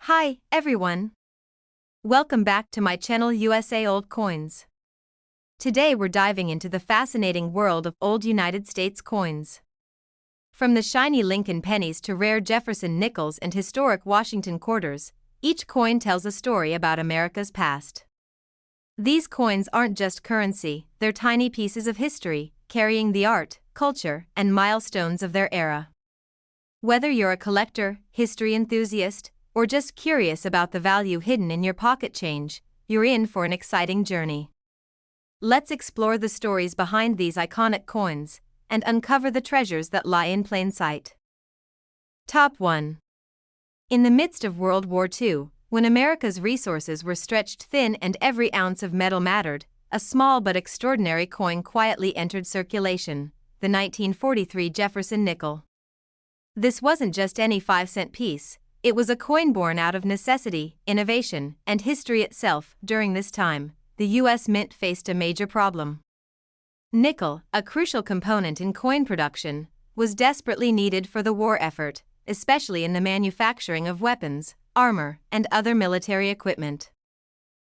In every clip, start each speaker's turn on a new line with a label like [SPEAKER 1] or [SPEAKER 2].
[SPEAKER 1] Hi, everyone. Welcome back to my channel USA Old Coins. Today we're diving into the fascinating world of old United States coins. From the shiny Lincoln pennies to rare Jefferson nickels and historic Washington quarters, each coin tells a story about America's past. These coins aren't just currency, they're tiny pieces of history, carrying the art, culture, and milestones of their era. Whether you're a collector, history enthusiast, or just curious about the value hidden in your pocket change, you're in for an exciting journey. Let's explore the stories behind these iconic coins and uncover the treasures that lie in plain sight. Top 1. In the midst of World War II, when America's resources were stretched thin and every ounce of metal mattered, a small but extraordinary coin quietly entered circulation, the 1943 Jefferson nickel. This wasn't just any 5-cent piece. It was a coin born out of necessity, innovation, and history itself. During this time, the U.S. Mint faced a major problem. Nickel, a crucial component in coin production, was desperately needed for the war effort, especially in the manufacturing of weapons, armor, and other military equipment.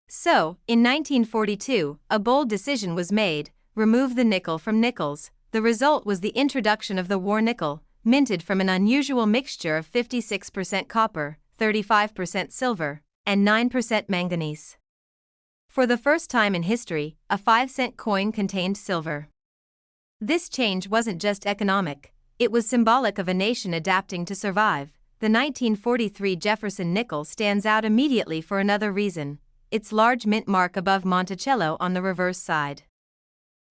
[SPEAKER 1] So, in 1942, a bold decision was made: remove the nickel from nickels. The result was the introduction of the war nickel, minted from an unusual mixture of 56% copper, 35% silver, and 9% manganese. For the first time in history, a 5-cent coin contained silver. This change wasn't just economic, it was symbolic of a nation adapting to survive. The 1943 Jefferson nickel stands out immediately for another reason: its large mint mark above Monticello on the reverse side.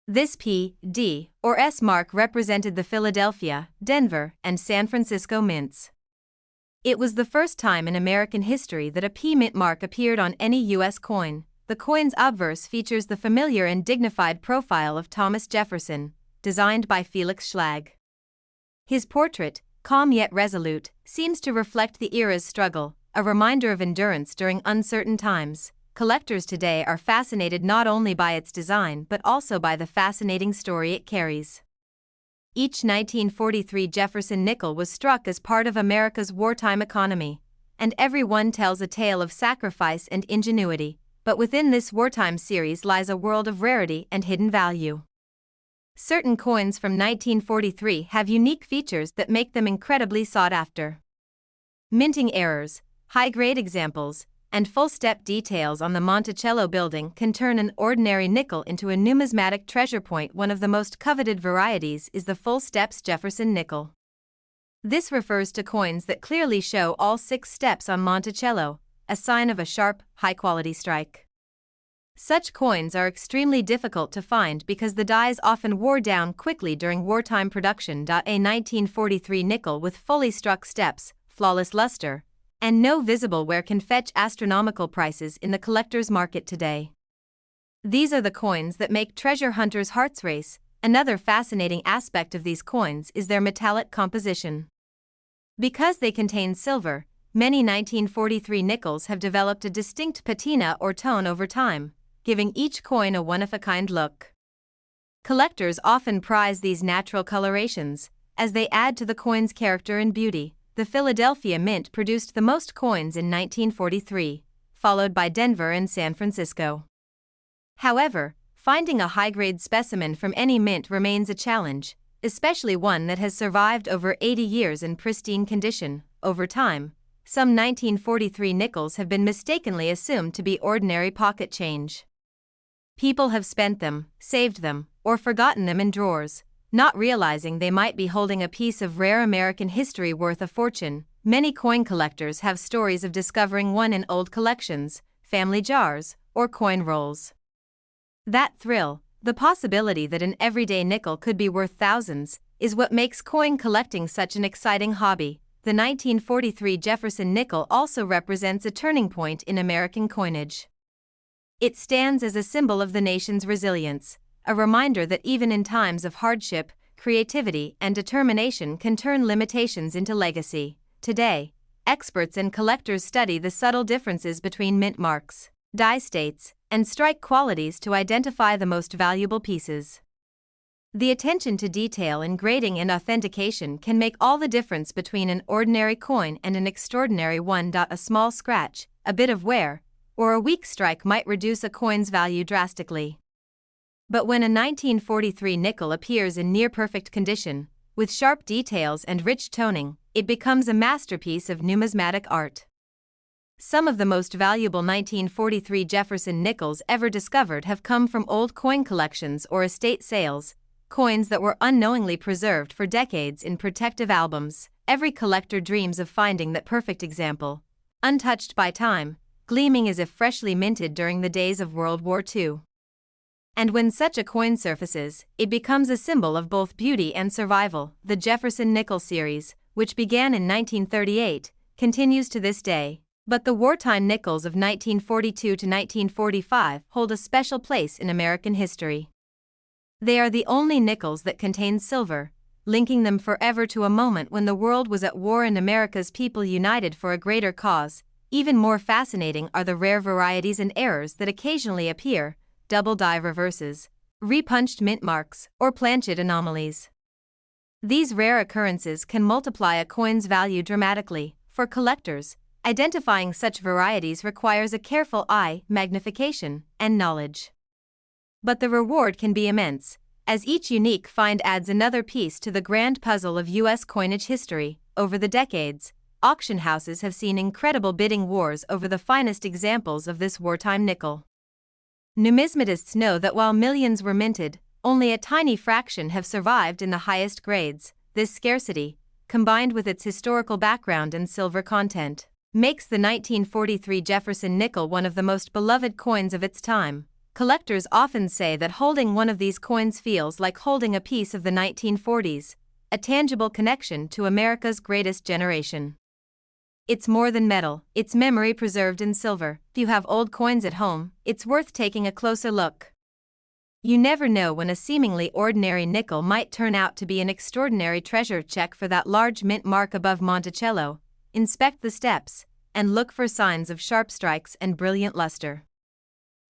[SPEAKER 1] This P, D, or S mark represented the Philadelphia, Denver, and San Francisco mints. It was the first time in American history that a P mint mark appeared on any U.S. coin. The coin's obverse features the familiar and dignified profile of Thomas Jefferson, designed by Felix Schlag. His portrait, calm yet resolute, seems to reflect the era's struggle, a reminder of endurance during uncertain times. Collectors today are fascinated not only by its design but also by the fascinating story it carries. Each 1943 Jefferson nickel was struck as part of America's wartime economy, and every one tells a tale of sacrifice and ingenuity. But within this wartime series lies a world of rarity and hidden value. Certain coins from 1943 have unique features that make them incredibly sought after. Minting errors, high-grade examples, and full-step details on the Monticello building can turn an ordinary nickel into a numismatic treasure point. One of the most coveted varieties is the full-steps Jefferson nickel. This refers to coins that clearly show all 6 steps on Monticello, a sign of a sharp, high-quality strike. Such coins are extremely difficult to find because the dies often wore down quickly during wartime production. A 1943 nickel with fully struck steps, flawless luster, and no visible wear can fetch astronomical prices in the collector's market today. These are the coins that make treasure hunters' hearts race. Another fascinating aspect of these coins is their metallic composition. Because they contain silver, many 1943 nickels have developed a distinct patina or tone over time, giving each coin a one-of-a-kind look. Collectors often prize these natural colorations, as they add to the coin's character and beauty. The Philadelphia Mint produced the most coins in 1943, followed by Denver and San Francisco. However, finding a high-grade specimen from any mint remains a challenge, especially one that has survived over 80 years in pristine condition. Over time, some 1943 nickels have been mistakenly assumed to be ordinary pocket change. People have spent them, saved them, or forgotten them in drawers, not realizing they might be holding a piece of rare American history worth a fortune. Many coin collectors have stories of discovering one in old collections, family jars, or coin rolls. That thrill, the possibility that an everyday nickel could be worth thousands, is what makes coin collecting such an exciting hobby. The 1943 Jefferson nickel also represents a turning point in American coinage. It stands as a symbol of the nation's resilience, a reminder that even in times of hardship, creativity and determination can turn limitations into legacy. Today, experts and collectors study the subtle differences between mint marks, die states, and strike qualities to identify the most valuable pieces. The attention to detail in grading and authentication can make all the difference between an ordinary coin and an extraordinary one. A small scratch, a bit of wear, or a weak strike might reduce a coin's value drastically. But when a 1943 nickel appears in near-perfect condition, with sharp details and rich toning, it becomes a masterpiece of numismatic art. Some of the most valuable 1943 Jefferson nickels ever discovered have come from old coin collections or estate sales, coins that were unknowingly preserved for decades in protective albums. Every collector dreams of finding that perfect example, untouched by time, gleaming as if freshly minted during the days of World War II. And when such a coin surfaces, it becomes a symbol of both beauty and survival. The Jefferson nickel series, which began in 1938, continues to this day, but the wartime nickels of 1942 to 1945 hold a special place in American history. They are the only nickels that contain silver, linking them forever to a moment when the world was at war and America's people united for a greater cause. Even more fascinating are the rare varieties and errors that occasionally appear: double die reverses, repunched mint marks, or planchet anomalies. These rare occurrences can multiply a coin's value dramatically. For collectors, identifying such varieties requires a careful eye, magnification, and knowledge. But the reward can be immense, as each unique find adds another piece to the grand puzzle of U.S. coinage history. Over the decades, auction houses have seen incredible bidding wars over the finest examples of this wartime nickel. Numismatists know that while millions were minted, only a tiny fraction have survived in the highest grades. This scarcity, combined with its historical background and silver content, makes the 1943 Jefferson nickel one of the most beloved coins of its time. Collectors often say that holding one of these coins feels like holding a piece of the 1940s, a tangible connection to America's greatest generation. It's more than metal, it's memory preserved in silver. If you have old coins at home, it's worth taking a closer look. You never know when a seemingly ordinary nickel might turn out to be an extraordinary treasure. Check for that large mint mark above Monticello, inspect the steps, and look for signs of sharp strikes and brilliant luster.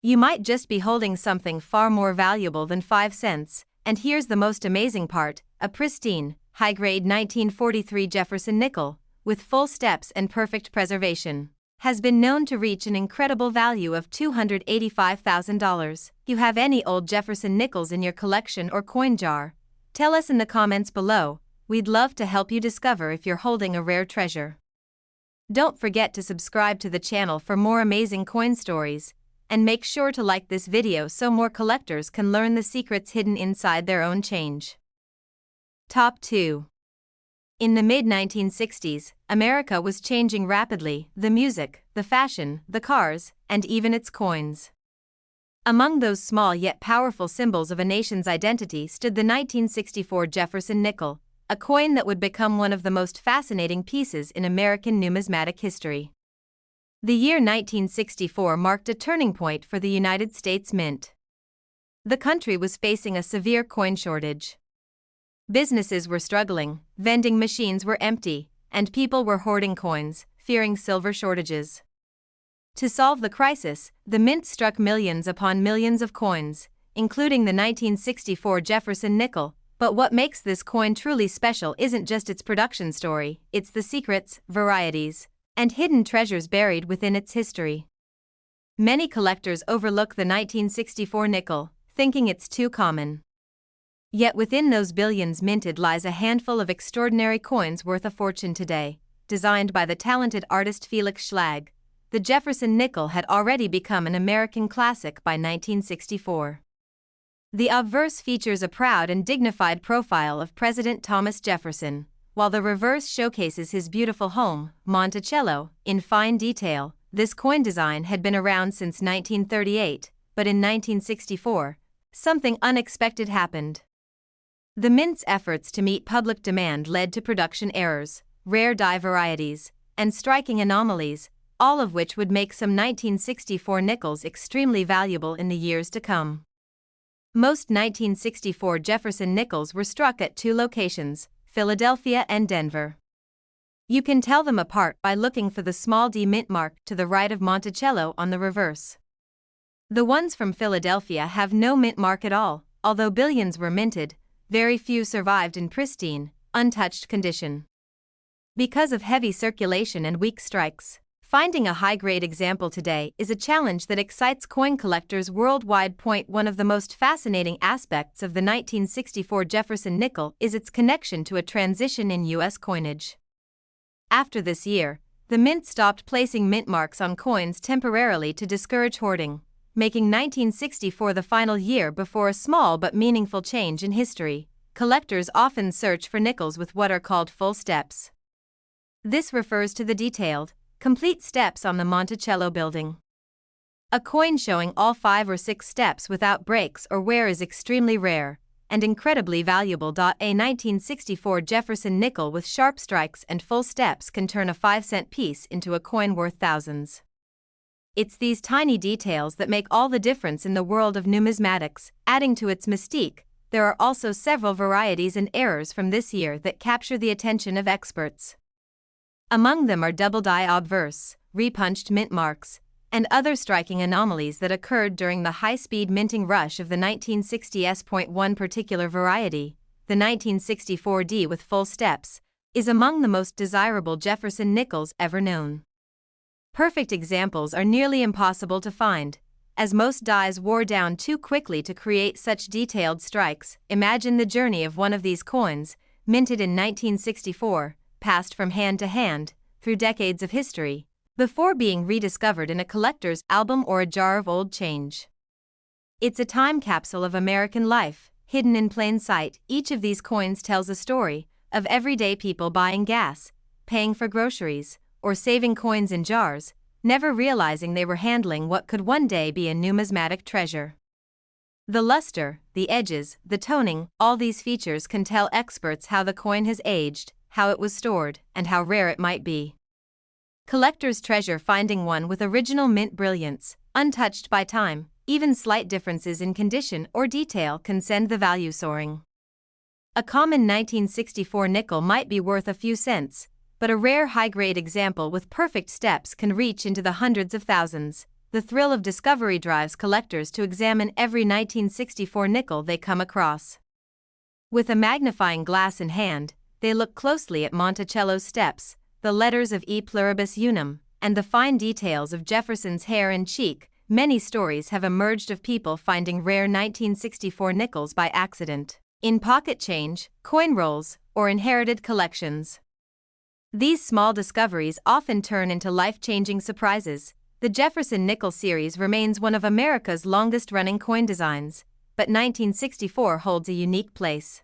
[SPEAKER 1] You might just be holding something far more valuable than 5 cents, and here's the most amazing part: a pristine, high-grade 1943 Jefferson nickel, with full steps and perfect preservation, has been known to reach an incredible value of $285,000. You have any old Jefferson nickels in your collection or coin jar? Tell us in the comments below. We'd love to help you discover if you're holding a rare treasure. Don't forget to subscribe to the channel for more amazing coin stories, and make sure to like this video so more collectors can learn the secrets hidden inside their own change. Top 2. In the mid-1960s, America was changing rapidly: the music, the fashion, the cars, and even its coins. Among those small yet powerful symbols of a nation's identity stood the 1964 Jefferson nickel, a coin that would become one of the most fascinating pieces in American numismatic history. The year 1964 marked a turning point for the United States Mint. The country was facing a severe coin shortage. Businesses were struggling, vending machines were empty, and people were hoarding coins, fearing silver shortages. To solve the crisis, the Mint struck millions upon millions of coins, including the 1964 Jefferson nickel. But what makes this coin truly special isn't just its production story, it's the secrets, varieties, and hidden treasures buried within its history. Many collectors overlook the 1964 nickel, thinking it's too common. Yet within those billions minted lies a handful of extraordinary coins worth a fortune today. Designed by the talented artist Felix Schlag, the Jefferson nickel had already become an American classic by 1964. The obverse features a proud and dignified profile of President Thomas Jefferson, while the reverse showcases his beautiful home, Monticello, in fine detail. This coin design had been around since 1938, but in 1964, something unexpected happened. The Mint's efforts to meet public demand led to production errors, rare die varieties, and striking anomalies, all of which would make some 1964 nickels extremely valuable in the years to come. Most 1964 Jefferson nickels were struck at 2 locations, Philadelphia and Denver. You can tell them apart by looking for the small D mint mark to the right of Monticello on the reverse. The ones from Philadelphia have no mint mark at all. Although billions were minted, very few survived in pristine, untouched condition. Because of heavy circulation and weak strikes, finding a high-grade example today is a challenge that excites coin collectors worldwide. One of the most fascinating aspects of the 1964 Jefferson nickel is its connection to a transition in U.S. coinage. After this year, the mint stopped placing mint marks on coins temporarily to discourage hoarding, making 1964 the final year before a small but meaningful change in history. Collectors often search for nickels with what are called full steps. This refers to the detailed, complete steps on the Monticello building. A coin showing all 5 or 6 steps without breaks or wear is extremely rare and incredibly valuable. A 1964 Jefferson nickel with sharp strikes and full steps can turn a 5-cent piece into a coin worth thousands. It's these tiny details that make all the difference in the world of numismatics. Adding to its mystique, there are also several varieties and errors from this year that capture the attention of experts. Among them are double-die obverse, repunched mint marks, and other striking anomalies that occurred during the high-speed minting rush of the 1960s. One particular variety, the 1964D with full steps, is among the most desirable Jefferson nickels ever known. Perfect examples are nearly impossible to find, as most dies wore down too quickly to create such detailed strikes. Imagine the journey of one of these coins, minted in 1964, passed from hand to hand, through decades of history, before being rediscovered in a collector's album or a jar of old change. It's a time capsule of American life, hidden in plain sight. Each of these coins tells a story of everyday people buying gas, paying for groceries, or saving coins in jars, never realizing they were handling what could one day be a numismatic treasure. The luster, the edges, the toning, all these features can tell experts how the coin has aged, how it was stored, and how rare it might be. Collectors treasure finding one with original mint brilliance, untouched by time. Even slight differences in condition or detail can send the value soaring. A common 1964 nickel might be worth a few cents, but a rare high-grade example with perfect steps can reach into the hundreds of thousands. The thrill of discovery drives collectors to examine every 1964 nickel they come across. With a magnifying glass in hand, they look closely at Monticello's steps, the letters of E pluribus unum, and the fine details of Jefferson's hair and cheek. Many stories have emerged of people finding rare 1964 nickels by accident, in pocket change, coin rolls, or inherited collections. These small discoveries often turn into life-changing surprises. The Jefferson nickel series remains one of America's longest-running coin designs, but 1964 holds a unique place.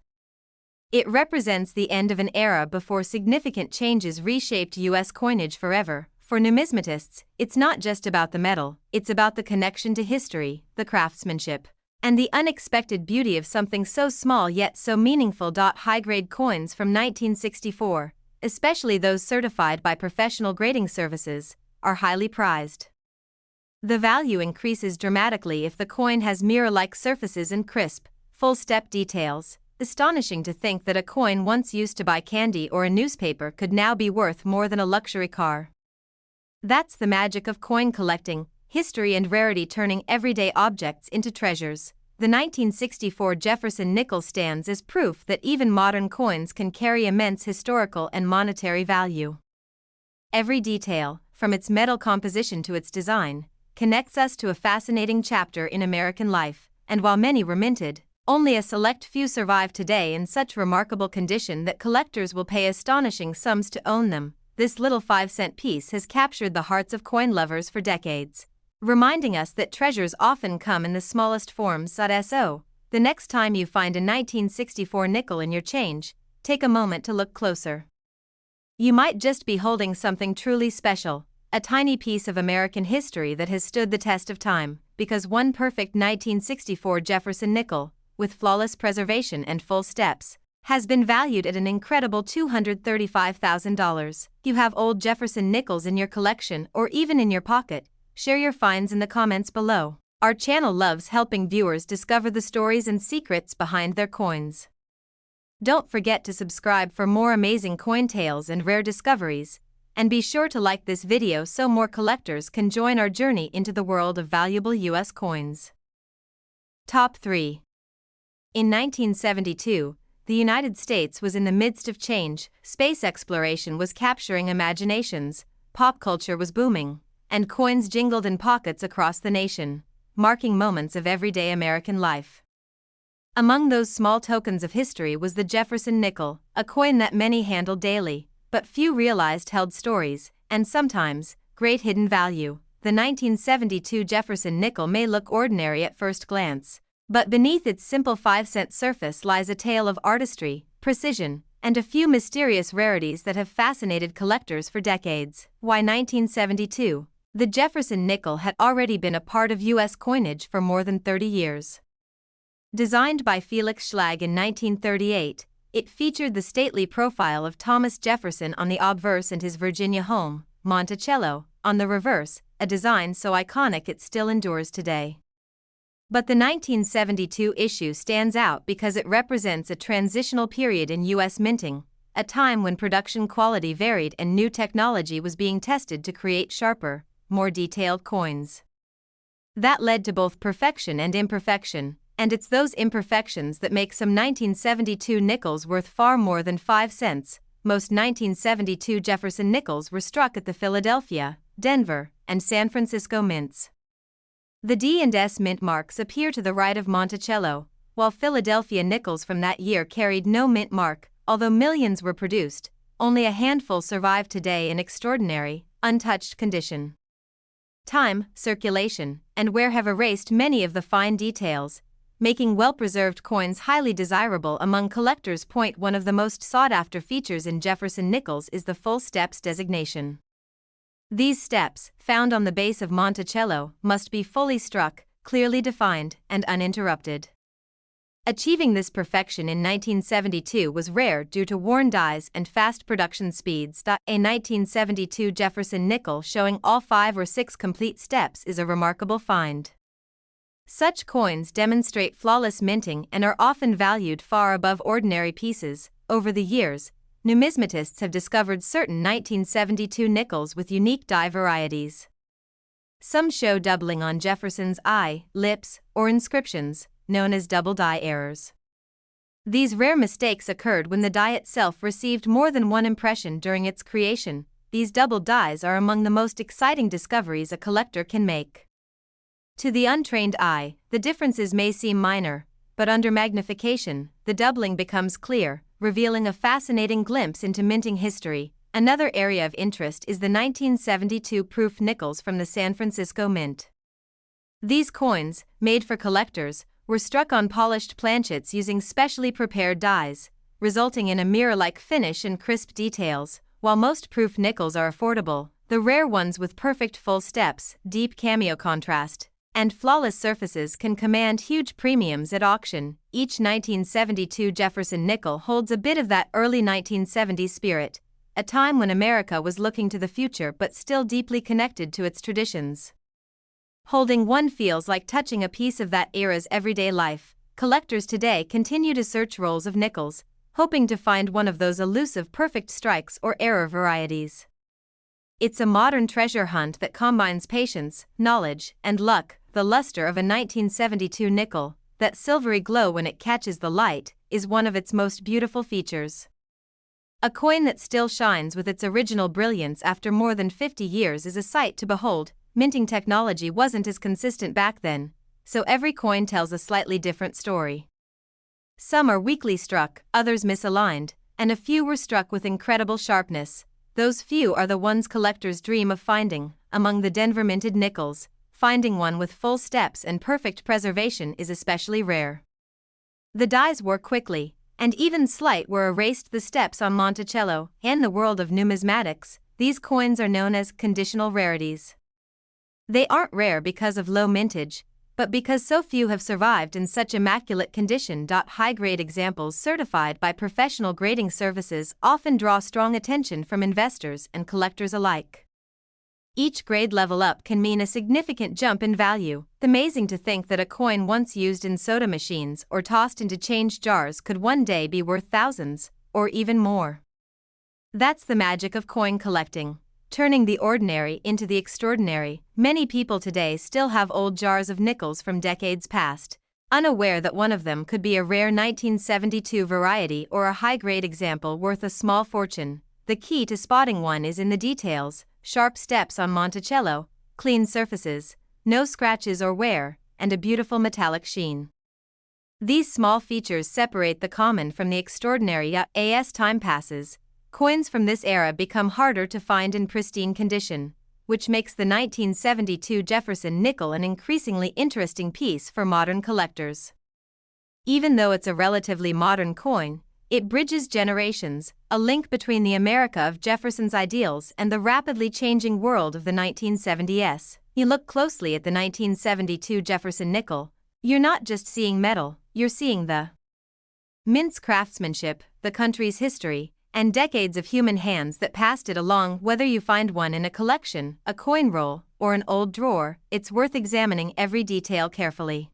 [SPEAKER 1] It represents the end of an era before significant changes reshaped U.S. coinage forever. For numismatists, it's not just about the metal, it's about the connection to history, the craftsmanship, and the unexpected beauty of something so small yet so meaningful. High-grade coins from 1964, especially those certified by professional grading services, are highly prized. The value increases dramatically if the coin has mirror-like surfaces and crisp, full-step details. Astonishing to think that a coin once used to buy candy or a newspaper could now be worth more than a luxury car. That's the magic of coin collecting, history and rarity turning everyday objects into treasures. The 1964 Jefferson nickel stands as proof that even modern coins can carry immense historical and monetary value. Every detail, from its metal composition to its design, connects us to a fascinating chapter in American life, and while many were minted, only a select few survive today in such remarkable condition that collectors will pay astonishing sums to own them. This little 5-cent piece has captured the hearts of coin lovers for decades, reminding us that treasures often come in the smallest forms. So, the next time you find a 1964 nickel in your change, take a moment to look closer. You might just be holding something truly special, a tiny piece of American history that has stood the test of time, because one perfect 1964 Jefferson nickel, with flawless preservation and full steps, has been valued at an incredible $235,000. You have old Jefferson nickels in your collection or even in your pocket? Share your finds in the comments below. Our channel loves helping viewers discover the stories and secrets behind their coins. Don't forget to subscribe for more amazing coin tales and rare discoveries, and be sure to like this video so more collectors can join our journey into the world of valuable US coins. Top 3. In 1972, the United States was in the midst of change, space exploration was capturing imaginations, pop culture was booming, and coins jingled in pockets across the nation, marking moments of everyday American life. Among those small tokens of history was the Jefferson nickel, a coin that many handled daily, but few realized held stories, and sometimes, great hidden value. The 1972 Jefferson nickel may look ordinary at first glance, but beneath its simple 5-cent surface lies a tale of artistry, precision, and a few mysterious rarities that have fascinated collectors for decades. Why 1972? The Jefferson nickel had already been a part of U.S. coinage for more than 30 years. Designed by Felix Schlag in 1938, it featured the stately profile of Thomas Jefferson on the obverse and his Virginia home, Monticello, on the reverse, a design so iconic it still endures today. But the 1972 issue stands out because it represents a transitional period in U.S. minting, a time when production quality varied and new technology was being tested to create sharper, more detailed coins. That led to both perfection and imperfection, and it's those imperfections that make some 1972 nickels worth far more than 5 cents. Most 1972 Jefferson nickels were struck at the Philadelphia, Denver, and San Francisco mints. The D and S mint marks appear to the right of Monticello, while Philadelphia nickels from that year carried no mint mark. Although millions were produced, only a handful survive today in extraordinary, untouched condition. Time, circulation, and wear have erased many of the fine details, making well-preserved coins highly desirable among collectors. One of the most sought-after features in Jefferson nickels is the full steps designation. These steps, found on the base of Monticello, must be fully struck, clearly defined, and uninterrupted. Achieving this perfection in 1972 was rare due to worn dies and fast production speeds. A 1972 Jefferson nickel showing all 5 or 6 complete steps is a remarkable find. Such coins demonstrate flawless minting and are often valued far above ordinary pieces. Over the years, numismatists have discovered certain 1972 nickels with unique die varieties. Some show doubling on Jefferson's eye, lips, or inscriptions, known as double die errors. These rare mistakes occurred when the die itself received more than one impression during its creation. These double dies are among the most exciting discoveries a collector can make. To the untrained eye, the differences may seem minor, but under magnification, the doubling becomes clear, revealing a fascinating glimpse into minting history. Another area of interest is the 1972 proof nickels from the San Francisco Mint. These coins, made for collectors, were struck on polished planchets using specially prepared dies, resulting in a mirror-like finish and crisp details. While most proof nickels are affordable, the rare ones with perfect full steps, deep cameo contrast, and flawless surfaces can command huge premiums at auction. Each 1972 Jefferson nickel holds a bit of that early 1970s spirit, a time when America was looking to the future but still deeply connected to its traditions. Holding one feels like touching a piece of that era's everyday life. Collectors today continue to search rolls of nickels, hoping to find one of those elusive perfect strikes or error varieties. It's a modern treasure hunt that combines patience, knowledge, and luck. The luster of a 1972 nickel, that silvery glow when it catches the light, is one of its most beautiful features. A coin that still shines with its original brilliance after more than 50 years is a sight to behold. Minting technology wasn't as consistent back then, so every coin tells a slightly different story. Some are weakly struck, others misaligned, and a few were struck with incredible sharpness. Those few are the ones collectors dream of finding. Among the Denver minted nickels, finding one with full steps and perfect preservation is especially rare. The dies wore quickly, and even slight were erased the steps on Monticello. In the world of numismatics, these coins are known as conditional rarities. They aren't rare because of low mintage, but because so few have survived in such immaculate condition. High-grade examples certified by professional grading services often draw strong attention from investors and collectors alike. Each grade level up can mean a significant jump in value. It's amazing to think that a coin once used in soda machines or tossed into change jars could one day be worth thousands, or even more. That's the magic of coin collecting, turning the ordinary into the extraordinary. Many people today still have old jars of nickels from decades past. unaware that one of them could be a rare 1972 variety or a high-grade example worth a small fortune. The key to spotting one is in the details: sharp steps on Monticello, clean surfaces, no scratches or wear, and a beautiful metallic sheen. These small features separate the common from the extraordinary. As time passes, coins from this era become harder to find in pristine condition, which makes the 1972 Jefferson nickel an increasingly interesting piece for modern collectors. Even though it's a relatively modern coin, it bridges generations, a link between the America of Jefferson's ideals and the rapidly changing world of the 1970s. You look closely at the 1972 Jefferson nickel, you're not just seeing metal, you're seeing the mint's craftsmanship, the country's history, and decades of human hands that passed it along. Whether you find one in a collection, a coin roll, or an old drawer, it's worth examining every detail carefully.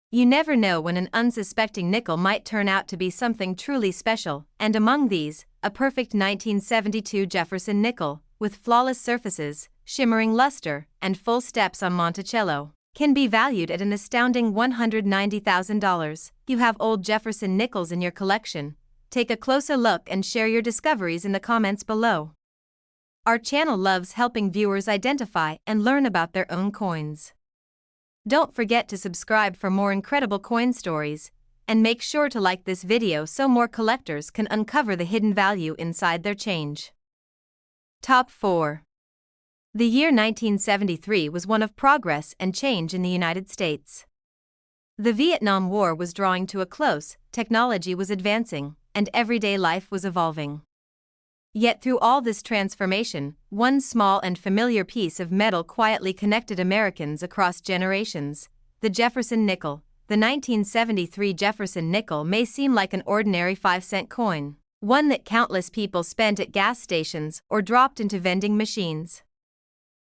[SPEAKER 1] You never know when an unsuspecting nickel might turn out to be something truly special, and among these, a perfect 1972 Jefferson nickel, with flawless surfaces, shimmering luster, and full steps on Monticello, can be valued at an astounding $190,000. You have old Jefferson nickels in your collection? Take a closer look and share your discoveries in the comments below. Our channel loves helping viewers identify and learn about their own coins. Don't forget to subscribe for more incredible coin stories, and make sure to like this video so more collectors can uncover the hidden value inside their change. Top 4. The year 1973 was one of progress and change in the United States. The Vietnam War was drawing to a close, technology was advancing, and everyday life was evolving. Yet through all this transformation, one small and familiar piece of metal quietly connected Americans across generations: the Jefferson nickel. The 1973 Jefferson nickel may seem like an ordinary 5-cent coin, one that countless people spent at gas stations or dropped into vending machines.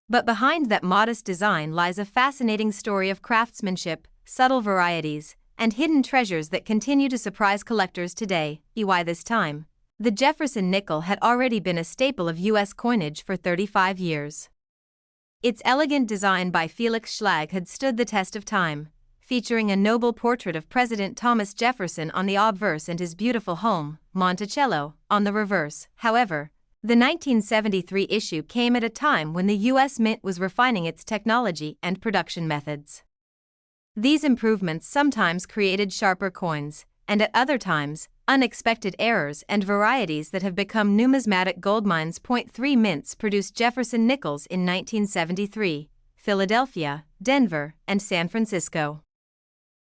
[SPEAKER 1] But behind that modest design lies a fascinating story of craftsmanship, subtle varieties, and hidden treasures that continue to surprise collectors today. By this time, the Jefferson nickel had already been a staple of U.S. coinage for 35 years. Its elegant design by Felix Schlag had stood the test of time, featuring a noble portrait of President Thomas Jefferson on the obverse and his beautiful home, Monticello, on the reverse. However, the 1973 issue came at a time when the U.S. Mint was refining its technology and production methods. These improvements sometimes created sharper coins, and at other times, unexpected errors and varieties that have become numismatic goldmines. 3 mints produced Jefferson nickels in 1973, Philadelphia, Denver, and San Francisco.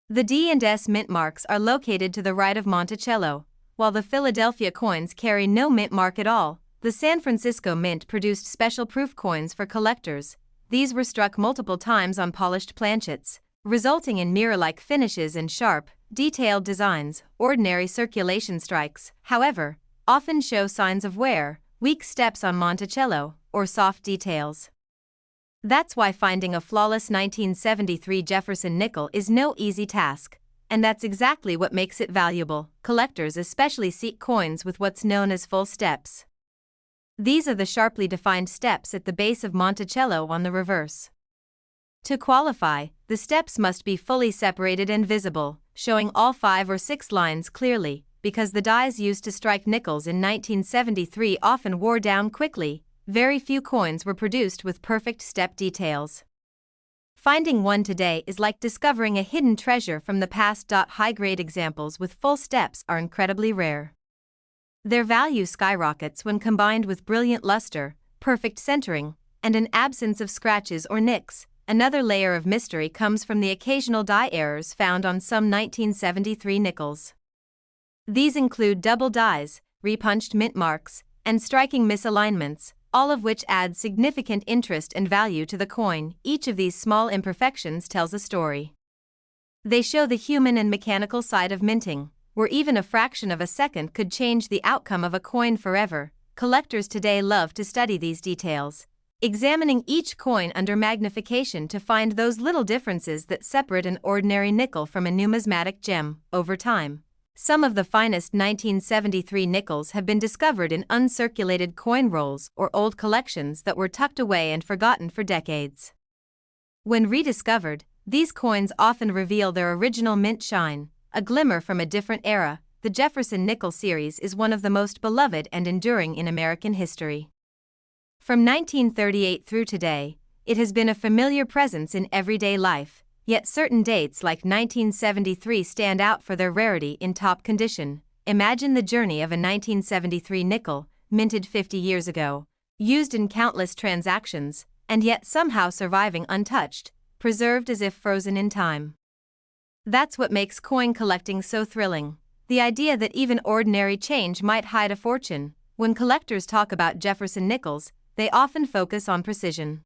[SPEAKER 1] The D&S mint marks are located to the right of Monticello, while the Philadelphia coins carry no mint mark at all. The San Francisco Mint produced special proof coins for collectors. These were struck multiple times on polished planchets, resulting in mirror-like finishes and sharp, detailed designs. Ordinary circulation strikes, however, often show signs of wear, weak steps on Monticello, or soft details. That's why finding a flawless 1973 Jefferson nickel is no easy task, and that's exactly what makes it valuable. Collectors especially seek coins with what's known as full steps. These are the sharply defined steps at the base of Monticello on the reverse. To qualify, the steps must be fully separated and visible, showing all 5 or 6 lines clearly, because the dies used to strike nickels in 1973 often wore down quickly. Very few coins were produced with perfect step details. Finding one today is like discovering a hidden treasure from the past. High-grade examples with full steps are incredibly rare. Their value skyrockets when combined with brilliant luster, perfect centering, and an absence of scratches or nicks. Another layer of mystery comes from the occasional die errors found on some 1973 nickels. These include double dies, repunched mint marks, and striking misalignments, all of which add significant interest and value to the coin. Each of these small imperfections tells a story. They show the human and mechanical side of minting, where even a fraction of a second could change the outcome of a coin forever. Collectors today love to study these details, examining each coin under magnification to find those little differences that separate an ordinary nickel from a numismatic gem. Over time, some of the finest 1973 nickels have been discovered in uncirculated coin rolls or old collections that were tucked away and forgotten for decades. When rediscovered, These coins often reveal their original mint shine, a glimmer from a different era. The Jefferson nickel series is one of the most beloved and enduring in American history. From 1938 through today, it has been a familiar presence in everyday life, yet certain dates like 1973 stand out for their rarity in top condition. Imagine the journey of a 1973 nickel, minted 50 years ago, used in countless transactions, and yet somehow surviving untouched, preserved as if frozen in time. That's what makes coin collecting so thrilling. The idea that even ordinary change might hide a fortune. When collectors talk about Jefferson nickels, they often focus on precision.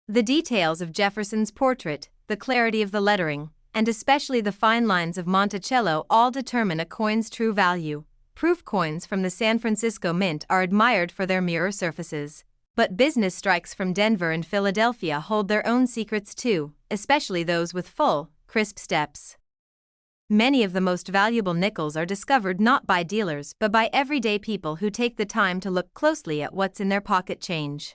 [SPEAKER 1] The details of Jefferson's portrait, the clarity of the lettering, and especially the fine lines of Monticello all determine a coin's true value. Proof coins from the San Francisco Mint are admired for their mirror surfaces. But business strikes from Denver and Philadelphia hold their own secrets too, especially those with full, crisp steps. Many of the most valuable nickels are discovered not by dealers but by everyday people who take the time to look closely at what's in their pocket change.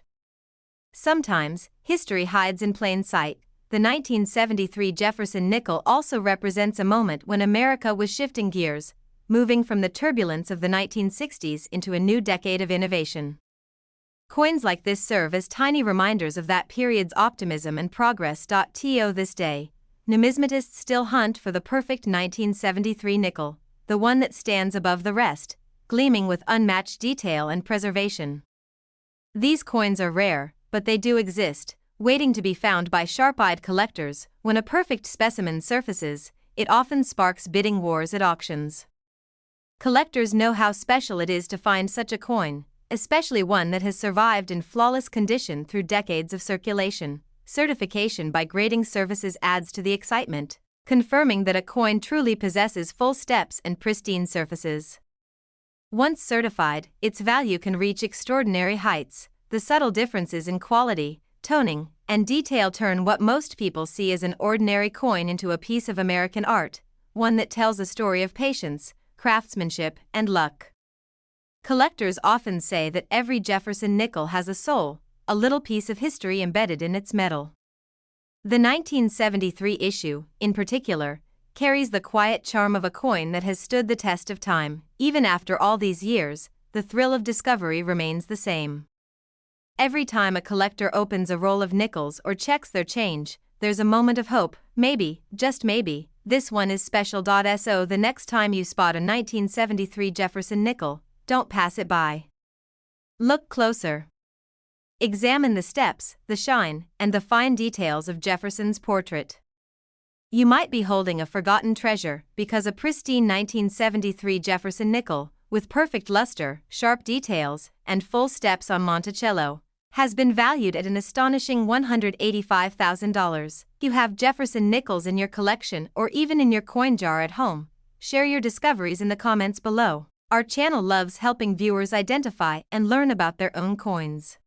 [SPEAKER 1] Sometimes, history hides in plain sight. The 1973 Jefferson nickel also represents a moment when America was shifting gears, moving from the turbulence of the 1960s into a new decade of innovation. Coins like this serve as tiny reminders of that period's optimism and progress. To this day, numismatists still hunt for the perfect 1973 nickel, the one that stands above the rest, gleaming with unmatched detail and preservation. These coins are rare, but they do exist, waiting to be found by sharp-eyed collectors. When a perfect specimen surfaces, it often sparks bidding wars at auctions. Collectors know how special it is to find such a coin, especially one that has survived in flawless condition through decades of circulation. Certification by grading services adds to the excitement, confirming that a coin truly possesses full steps and pristine surfaces. Once certified, its value can reach extraordinary heights. The subtle differences in quality, toning, and detail turn what most people see as an ordinary coin into a piece of American art, one that tells a story of patience, craftsmanship, and luck. Collectors often say that every Jefferson nickel has a soul, a little piece of history embedded in its metal. The 1973 issue, in particular, carries the quiet charm of a coin that has stood the test of time. Even after all these years, the thrill of discovery remains the same. Every time a collector opens a roll of nickels or checks their change, there's a moment of hope. Maybe, just maybe, this one is special. So the next time you spot a 1973 Jefferson nickel, don't pass it by. Look closer. Examine the steps, the shine, and the fine details of Jefferson's portrait. You might be holding a forgotten treasure, because a pristine 1973 Jefferson nickel, with perfect luster, sharp details, and full steps on Monticello, has been valued at an astonishing $185,000. You have Jefferson nickels in your collection or even in your coin jar at home. Share your discoveries in the comments below. Our channel loves helping viewers identify and learn about their own coins.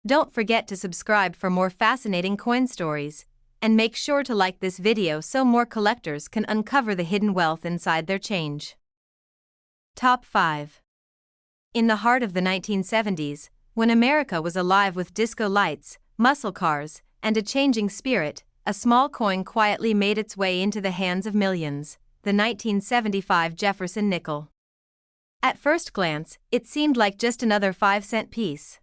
[SPEAKER 1] Don't forget to subscribe for more fascinating coin stories, and make sure to like this video so more collectors can uncover the hidden wealth inside their change. Top 5. In the heart of the 1970s, when America was alive with disco lights, muscle cars, and a changing spirit, a small coin quietly made its way into the hands of millions, the 1975 Jefferson nickel. At first glance, it seemed like just another 5-cent piece.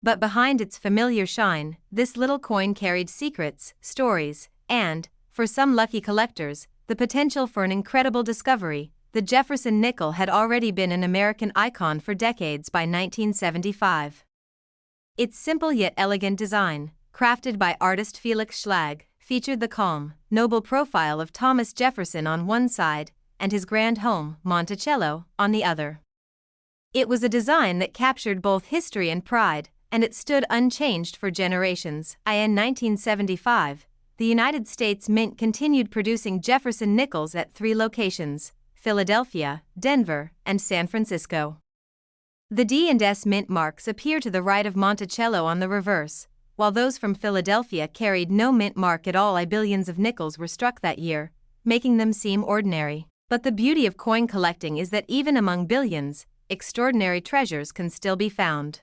[SPEAKER 1] But behind its familiar shine, this little coin carried secrets, stories, and, for some lucky collectors, the potential for an incredible discovery. The Jefferson nickel had already been an American icon for decades by 1975. Its simple yet elegant design, crafted by artist Felix Schlag, featured the calm, noble profile of Thomas Jefferson on one side, and his grand home, Monticello, on the other. It was a design that captured both history and pride, and it stood unchanged for generations. In 1975, the United States Mint continued producing Jefferson nickels at 3 locations: Philadelphia, Denver, and San Francisco. The D&S mint marks appear to the right of Monticello on the reverse, while those from Philadelphia carried no mint mark at all. Billions of nickels were struck that year, making them seem ordinary. But the beauty of coin collecting is that even among billions, extraordinary treasures can still be found.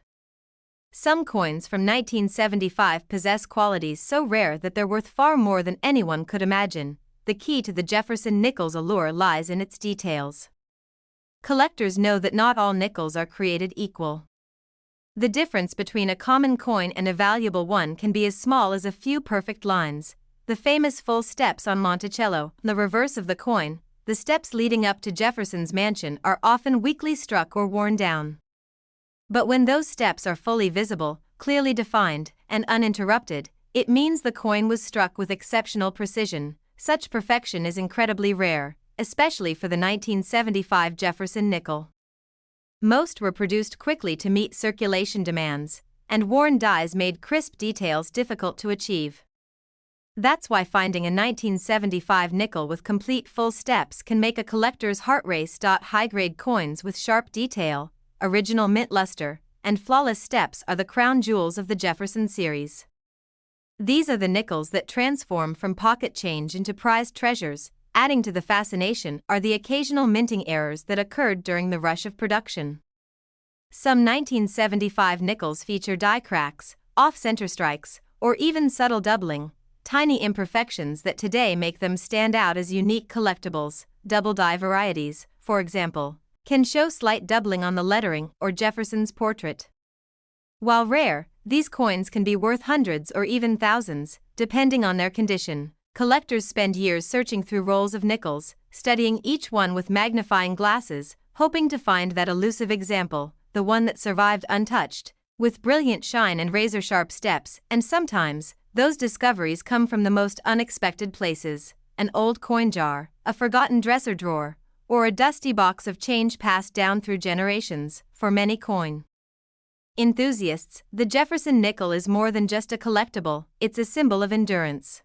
[SPEAKER 1] Some coins from 1975 possess qualities so rare that they're worth far more than anyone could imagine. The key to the Jefferson nickel's allure lies in its details. Collectors know that not all nickels are created equal. The difference between a common coin and a valuable one can be as small as a few perfect lines. The famous full steps on Monticello, the reverse of the coin, the steps leading up to Jefferson's mansion, are often weakly struck or worn down. But when those steps are fully visible, clearly defined, and uninterrupted, it means the coin was struck with exceptional precision. Such perfection is incredibly rare, especially for the 1975 Jefferson nickel. Most were produced quickly to meet circulation demands, and worn dies made crisp details difficult to achieve. That's why finding a 1975 nickel with complete full steps can make a collector's heart race. High-grade coins with sharp detail, original mint luster, and flawless steps are the crown jewels of the Jefferson series. These are the nickels that transform from pocket change into prized treasures. Adding to the fascination are the occasional minting errors that occurred during the rush of production. Some 1975 nickels feature die cracks, off-center strikes, or even subtle doubling, tiny imperfections that today make them stand out as unique collectibles. Double die varieties, for example, can show slight doubling on the lettering or Jefferson's portrait. While rare, these coins can be worth hundreds or even thousands, depending on their condition. Collectors spend years searching through rolls of nickels, studying each one with magnifying glasses, hoping to find that elusive example, the one that survived untouched, with brilliant shine and razor-sharp steps. And sometimes, those discoveries come from the most unexpected places: an old coin jar, a forgotten dresser drawer, or a dusty box of change passed down through generations. For many coin enthusiasts, the Jefferson nickel is more than just a collectible, it's a symbol of endurance.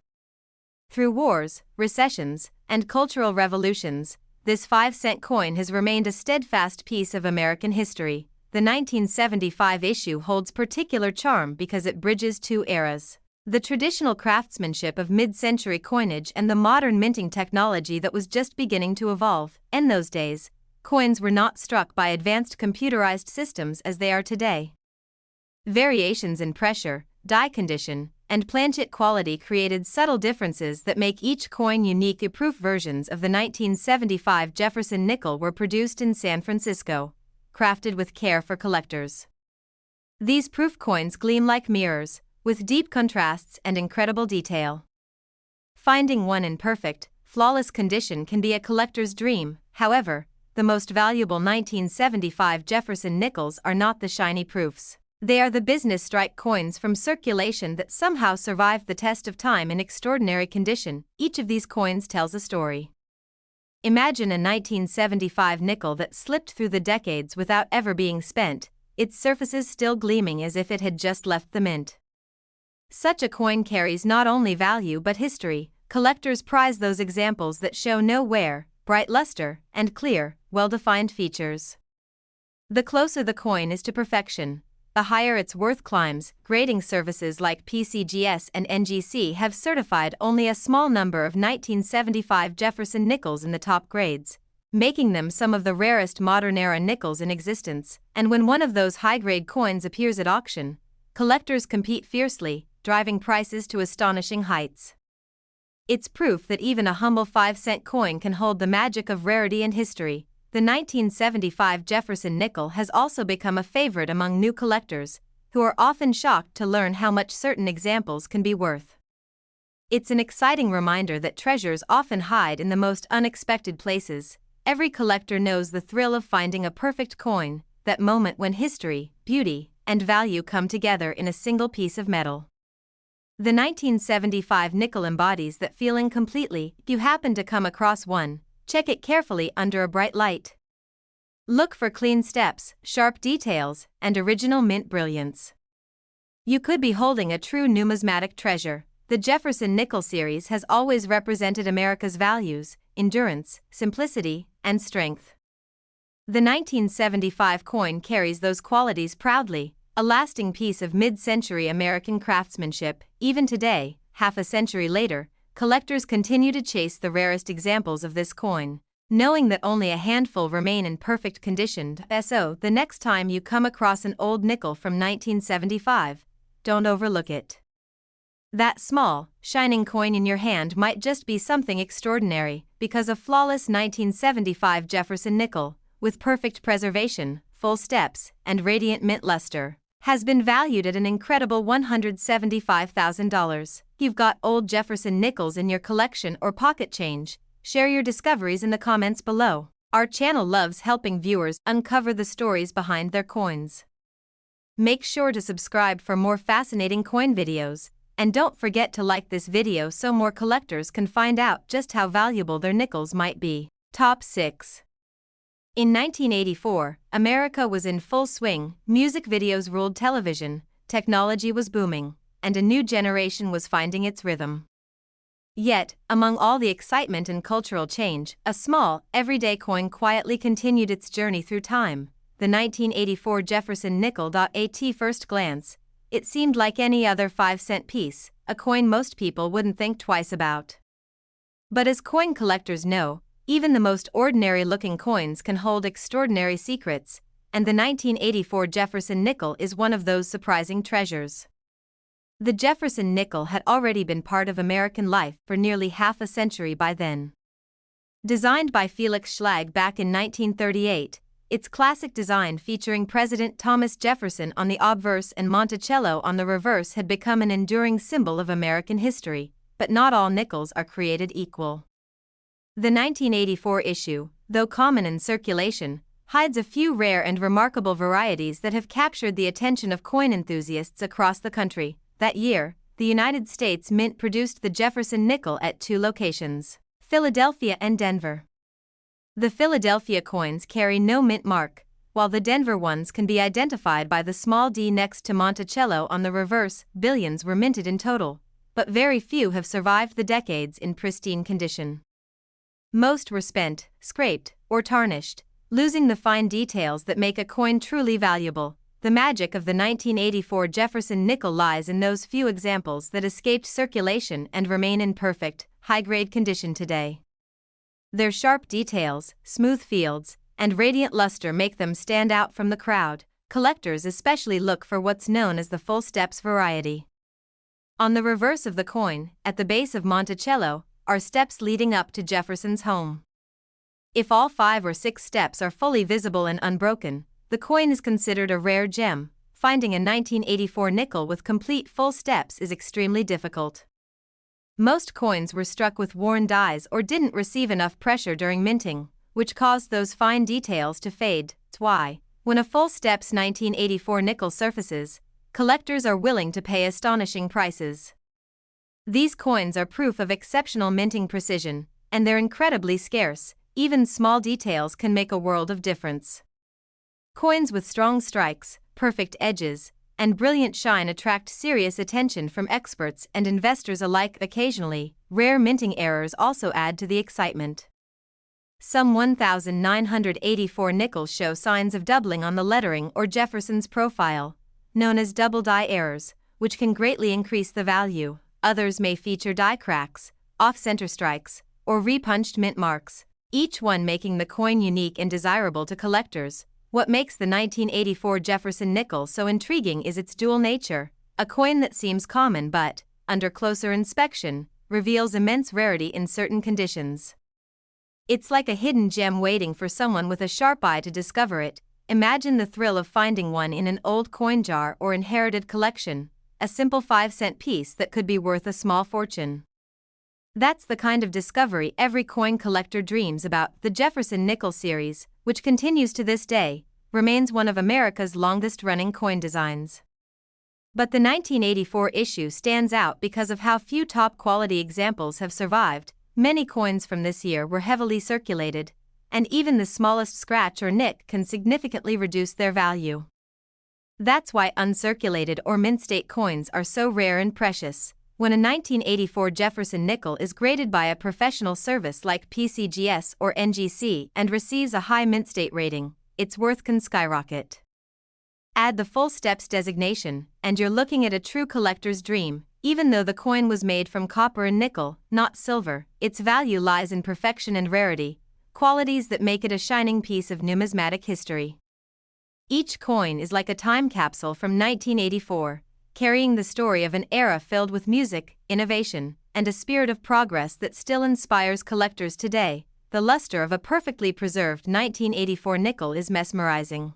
[SPEAKER 1] Through wars, recessions, and cultural revolutions, this 5-cent coin has remained a steadfast piece of American history. The 1975 issue holds particular charm because it bridges two eras: the traditional craftsmanship of mid-century coinage and the modern minting technology that was just beginning to evolve. In those days, coins were not struck by advanced computerized systems as they are today. Variations in pressure, die condition, and planchet quality created subtle differences that make each coin unique. The proof versions of the 1975 Jefferson nickel were produced in San Francisco, crafted with care for collectors. These proof coins gleam like mirrors, with deep contrasts and incredible detail. Finding one in perfect, flawless condition can be a collector's dream. However, the most valuable 1975 Jefferson nickels are not the shiny proofs. They are the business strike coins from circulation that somehow survived the test of time in extraordinary condition. Each of these coins tells a story. Imagine a 1975 nickel that slipped through the decades without ever being spent, its surfaces still gleaming as if it had just left the mint. Such a coin carries not only value but history. Collectors prize those examples that show no wear, bright luster, and clear, well-defined features. The closer the coin is to perfection, the higher its worth climbs. Grading services like PCGS and NGC have certified only a small number of 1975 Jefferson nickels in the top grades, making them some of the rarest modern-era nickels in existence. And when one of those high-grade coins appears at auction, collectors compete fiercely, driving prices to astonishing heights. It's proof that even a humble 5-cent coin can hold the magic of rarity and history. The 1975 Jefferson nickel has also become a favorite among new collectors, who are often shocked to learn how much certain examples can be worth. It's an exciting reminder that treasures often hide in the most unexpected places. Every collector knows the thrill of finding a perfect coin, that moment when history, beauty, and value come together in a single piece of metal. The 1975 nickel embodies that feeling completely. If you happen to come across one, check it carefully under a bright light. Look for clean steps, sharp details, and original mint brilliance. You could be holding a true numismatic treasure. The Jefferson nickel series has always represented America's values, endurance, simplicity, and strength. The 1975 coin carries those qualities proudly, a lasting piece of mid-century American craftsmanship. Even today, half a century later, collectors continue to chase the rarest examples of this coin. knowing that only a handful remain in perfect condition. So, the next time you come across an old nickel from 1975, don't overlook it. That small, shining coin in your hand might just be something extraordinary, because a flawless 1975 Jefferson nickel, with perfect preservation, full steps, and radiant mint luster, has been valued at an incredible $175,000. You've got old Jefferson nickels in your collection or pocket change. Share your discoveries in the comments below. Our channel loves helping viewers uncover the stories behind their coins. Make sure to subscribe for more fascinating coin videos, and don't forget to like this video so more collectors can find out just how valuable their nickels might be. Top 6. In 1984, America was in full swing, music videos ruled television, technology was booming, and a new generation was finding its rhythm. Yet, among all the excitement and cultural change, a small, everyday coin quietly continued its journey through time, the 1984 Jefferson nickel. At first glance, it seemed like any other 5-cent piece, a coin most people wouldn't think twice about. But as coin collectors know, even the most ordinary-looking coins can hold extraordinary secrets, and the 1984 Jefferson nickel is one of those surprising treasures. The Jefferson nickel had already been part of American life for nearly half a century by then. Designed by Felix Schlag back in 1938, its classic design featuring President Thomas Jefferson on the obverse and Monticello on the reverse had become an enduring symbol of American history, but not all nickels are created equal. The 1984 issue, though common in circulation, hides a few rare and remarkable varieties that have captured the attention of coin enthusiasts across the country. That year, the United States Mint produced the Jefferson nickel at 2 locations, Philadelphia and Denver. The Philadelphia coins carry no mint mark, while the Denver ones can be identified by the small d next to Monticello on the reverse. Billions were minted in total, but very few have survived the decades in pristine condition. Most were spent, scraped, or tarnished, losing the fine details that make a coin truly valuable. The magic of the 1984 Jefferson nickel lies in those few examples that escaped circulation and remain in perfect, high-grade condition today. Their sharp details, smooth fields, and radiant luster make them stand out from the crowd. Collectors especially look for what's known as the full steps variety. On the reverse of the coin, at the base of Monticello, are steps leading up to Jefferson's home. If all 5 or 6 steps are fully visible and unbroken, the coin is considered a rare gem. Finding a 1984 nickel with complete full steps is extremely difficult. Most coins were struck with worn dies or didn't receive enough pressure during minting, which caused those fine details to fade. That's why, when a full steps 1984 nickel surfaces, collectors are willing to pay astonishing prices. These coins are proof of exceptional minting precision, and they're incredibly scarce. Even small details can make a world of difference. Coins with strong strikes, perfect edges, and brilliant shine attract serious attention from experts and investors alike. Occasionally, rare minting errors also add to the excitement. Some 1,984 nickels show signs of doubling on the lettering or Jefferson's profile, known as double die errors, which can greatly increase the value. Others may feature die cracks, off-center strikes, or repunched mint marks, each one making the coin unique and desirable to collectors. What makes the 1984 Jefferson nickel so intriguing is its dual nature, a coin that seems common but, under closer inspection, reveals immense rarity in certain conditions. It's like a hidden gem waiting for someone with a sharp eye to discover it. Imagine the thrill of finding one in an old coin jar or inherited collection, a simple 5-cent piece that could be worth a small fortune. That's the kind of discovery every coin collector dreams about. The Jefferson nickel series, which continues to this day, remains one of America's longest-running coin designs. But the 1984 issue stands out because of how few top-quality examples have survived. Many coins from this year were heavily circulated, and even the smallest scratch or nick can significantly reduce their value. That's why uncirculated or mint-state coins are so rare and precious. When a 1984 Jefferson nickel is graded by a professional service like PCGS or NGC and receives a high mint state rating, its worth can skyrocket. Add the full steps designation, and you're looking at a true collector's dream. Even though the coin was made from copper and nickel, not silver, its value lies in perfection and rarity. qualities that make it a shining piece of numismatic history. Each coin is like a time capsule from 1984, carrying the story of an era filled with music, innovation, and a spirit of progress that still inspires collectors today. The luster of a perfectly preserved 1984 nickel is mesmerizing.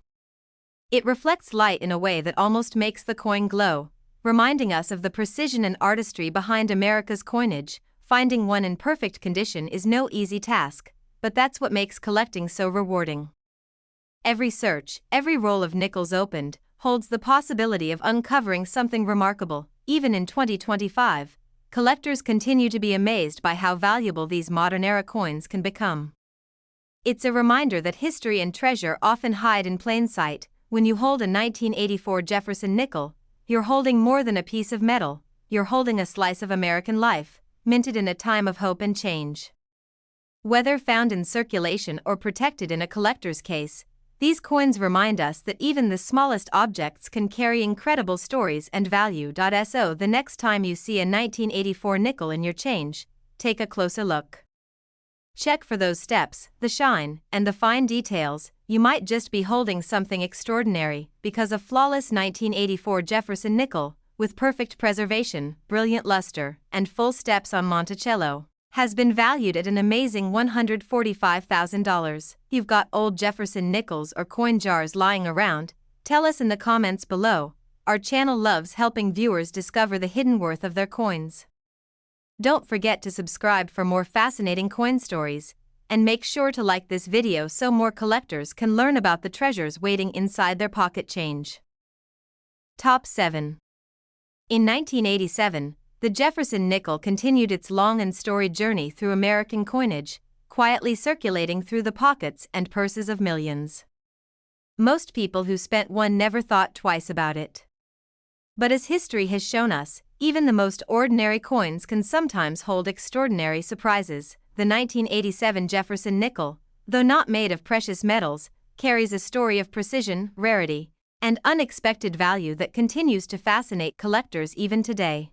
[SPEAKER 1] It reflects light in a way that almost makes the coin glow, reminding us of the precision and artistry behind America's coinage. Finding one in perfect condition is no easy task, but that's what makes collecting so rewarding. Every search, every roll of nickels opened, holds the possibility of uncovering something remarkable. Even in 2025, collectors continue to be amazed by how valuable these modern-era coins can become. It's a reminder that history and treasure often hide in plain sight. When you hold a 1984 Jefferson nickel, you're holding more than a piece of metal, you're holding a slice of American life, minted in a time of hope and change. Whether found in circulation or protected in a collector's case, these coins remind us that even the smallest objects can carry incredible stories and value. So the next time you see a 1984 nickel in your change, take a closer look. Check for those steps, the shine, and the fine details. You might just be holding something extraordinary, because a flawless 1984 Jefferson nickel, with perfect preservation, brilliant luster, and full steps on Monticello, has been valued at an amazing $145,000. You've got old Jefferson nickels or coin jars lying around? Tell us in the comments below. Our channel loves helping viewers discover the hidden worth of their coins. Don't forget to subscribe for more fascinating coin stories, and make sure to like this video so more collectors can learn about the treasures waiting inside their pocket change. Top 7. In 1987, the Jefferson nickel continued its long and storied journey through American coinage, quietly circulating through the pockets and purses of millions. Most people who spent one never thought twice about it. But as history has shown us, even the most ordinary coins can sometimes hold extraordinary surprises. The 1987 Jefferson nickel, though not made of precious metals, carries a story of precision, rarity, and unexpected value that continues to fascinate collectors even today.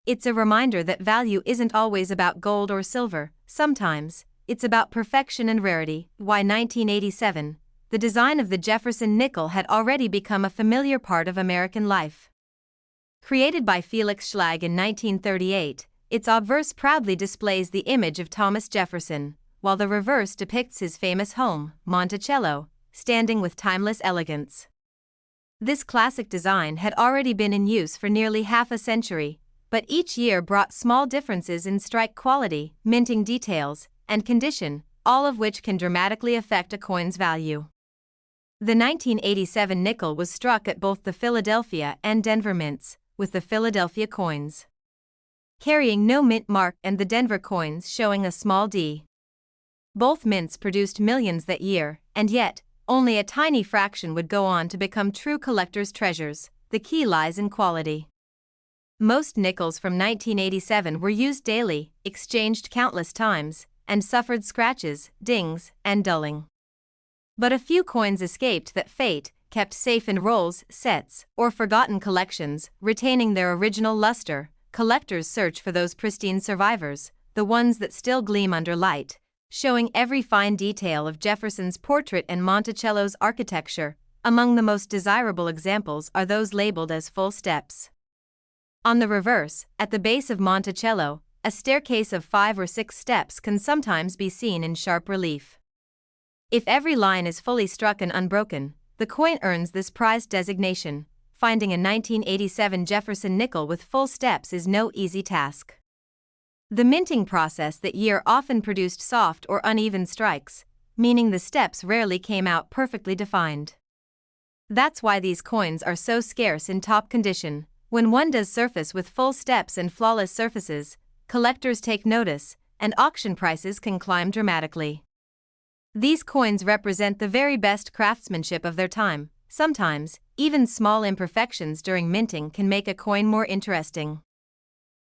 [SPEAKER 1] It's a reminder that value isn't always about gold or silver. Sometimes, it's about perfection and rarity. Why 1987? The design of the Jefferson nickel had already become a familiar part of American life. Created by Felix Schlag in 1938, its obverse proudly displays the image of Thomas Jefferson, while the reverse depicts his famous home, Monticello, standing with timeless elegance. This classic design had already been in use for nearly half a century, but each year brought small differences in strike quality, minting details, and condition, all of which can dramatically affect a coin's value. The 1987 nickel was struck at both the Philadelphia and Denver mints, with the Philadelphia coins carrying no mint mark and the Denver coins showing a small D. Both mints produced millions that year, and yet, only a tiny fraction would go on to become true collector's treasures. The key lies in quality. Most nickels from 1987 were used daily, exchanged countless times, and suffered scratches, dings, and dulling. But a few coins escaped that fate, kept safe in rolls, sets, or forgotten collections, retaining their original luster. Collectors search for those pristine survivors, the ones that still gleam under light, showing every fine detail of Jefferson's portrait and Monticello's architecture. Among the most desirable examples are those labeled as full steps. On the reverse, at the base of Monticello, a staircase of 5 or 6 steps can sometimes be seen in sharp relief. If every line is fully struck and unbroken, the coin earns this prized designation. Finding a 1987 Jefferson nickel with full steps is no easy task. The minting process that year often produced soft or uneven strikes, meaning the steps rarely came out perfectly defined. That's why these coins are so scarce in top condition. When one does surface with full steps and flawless surfaces, collectors take notice, and auction prices can climb dramatically. These coins represent the very best craftsmanship of their time. Sometimes, even small imperfections during minting can make a coin more interesting.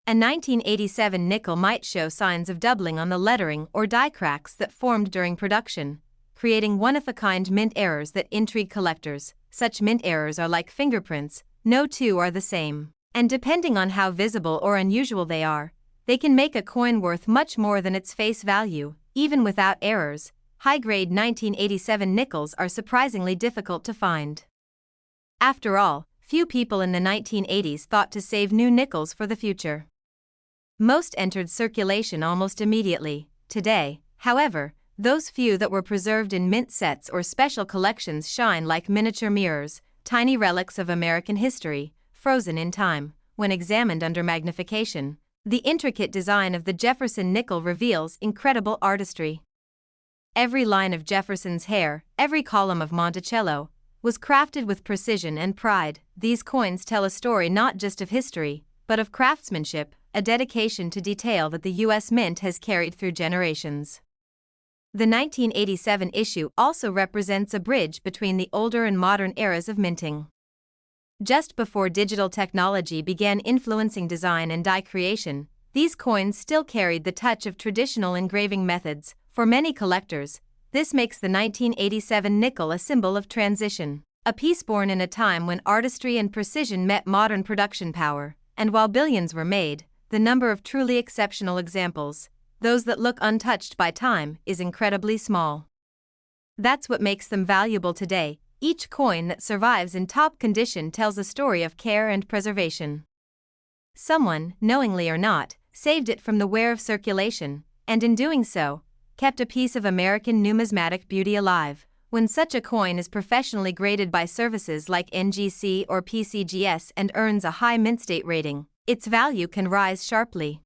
[SPEAKER 1] A 1987 nickel might show signs of doubling on the lettering or die cracks that formed during production, creating one-of-a-kind mint errors that intrigue collectors. Such mint errors are like fingerprints, no two are the same, and depending on how visible or unusual they are, they can make a coin worth much more than its face value. even without errors, high-grade 1987 nickels are surprisingly difficult to find. After all, few people in the 1980s thought to save new nickels for the future. Most entered circulation almost immediately. Today, however, those few that were preserved in mint sets or special collections shine like miniature mirrors, tiny relics of American history, frozen in time. When examined under magnification, the intricate design of the Jefferson nickel reveals incredible artistry. Every line of Jefferson's hair, every column of Monticello, was crafted with precision and pride. These coins tell a story not just of history, but of craftsmanship, a dedication to detail that the U.S. Mint has carried through generations. The 1987 issue also represents a bridge between the older and modern eras of minting. Just before digital technology began influencing design and die creation, these coins still carried the touch of traditional engraving methods. For many collectors, this makes the 1987 nickel a symbol of transition, a piece born in a time when artistry and precision met modern production power. And while billions were made, the number of truly exceptional examples, those that look untouched by time, is incredibly small. That's what makes them valuable today. Each coin that survives in top condition tells a story of care and preservation. Someone, knowingly or not, saved it from the wear of circulation, and in doing so, kept a piece of American numismatic beauty alive. When such a coin is professionally graded by services like NGC or PCGS and earns a high mint state rating, its value can rise sharply.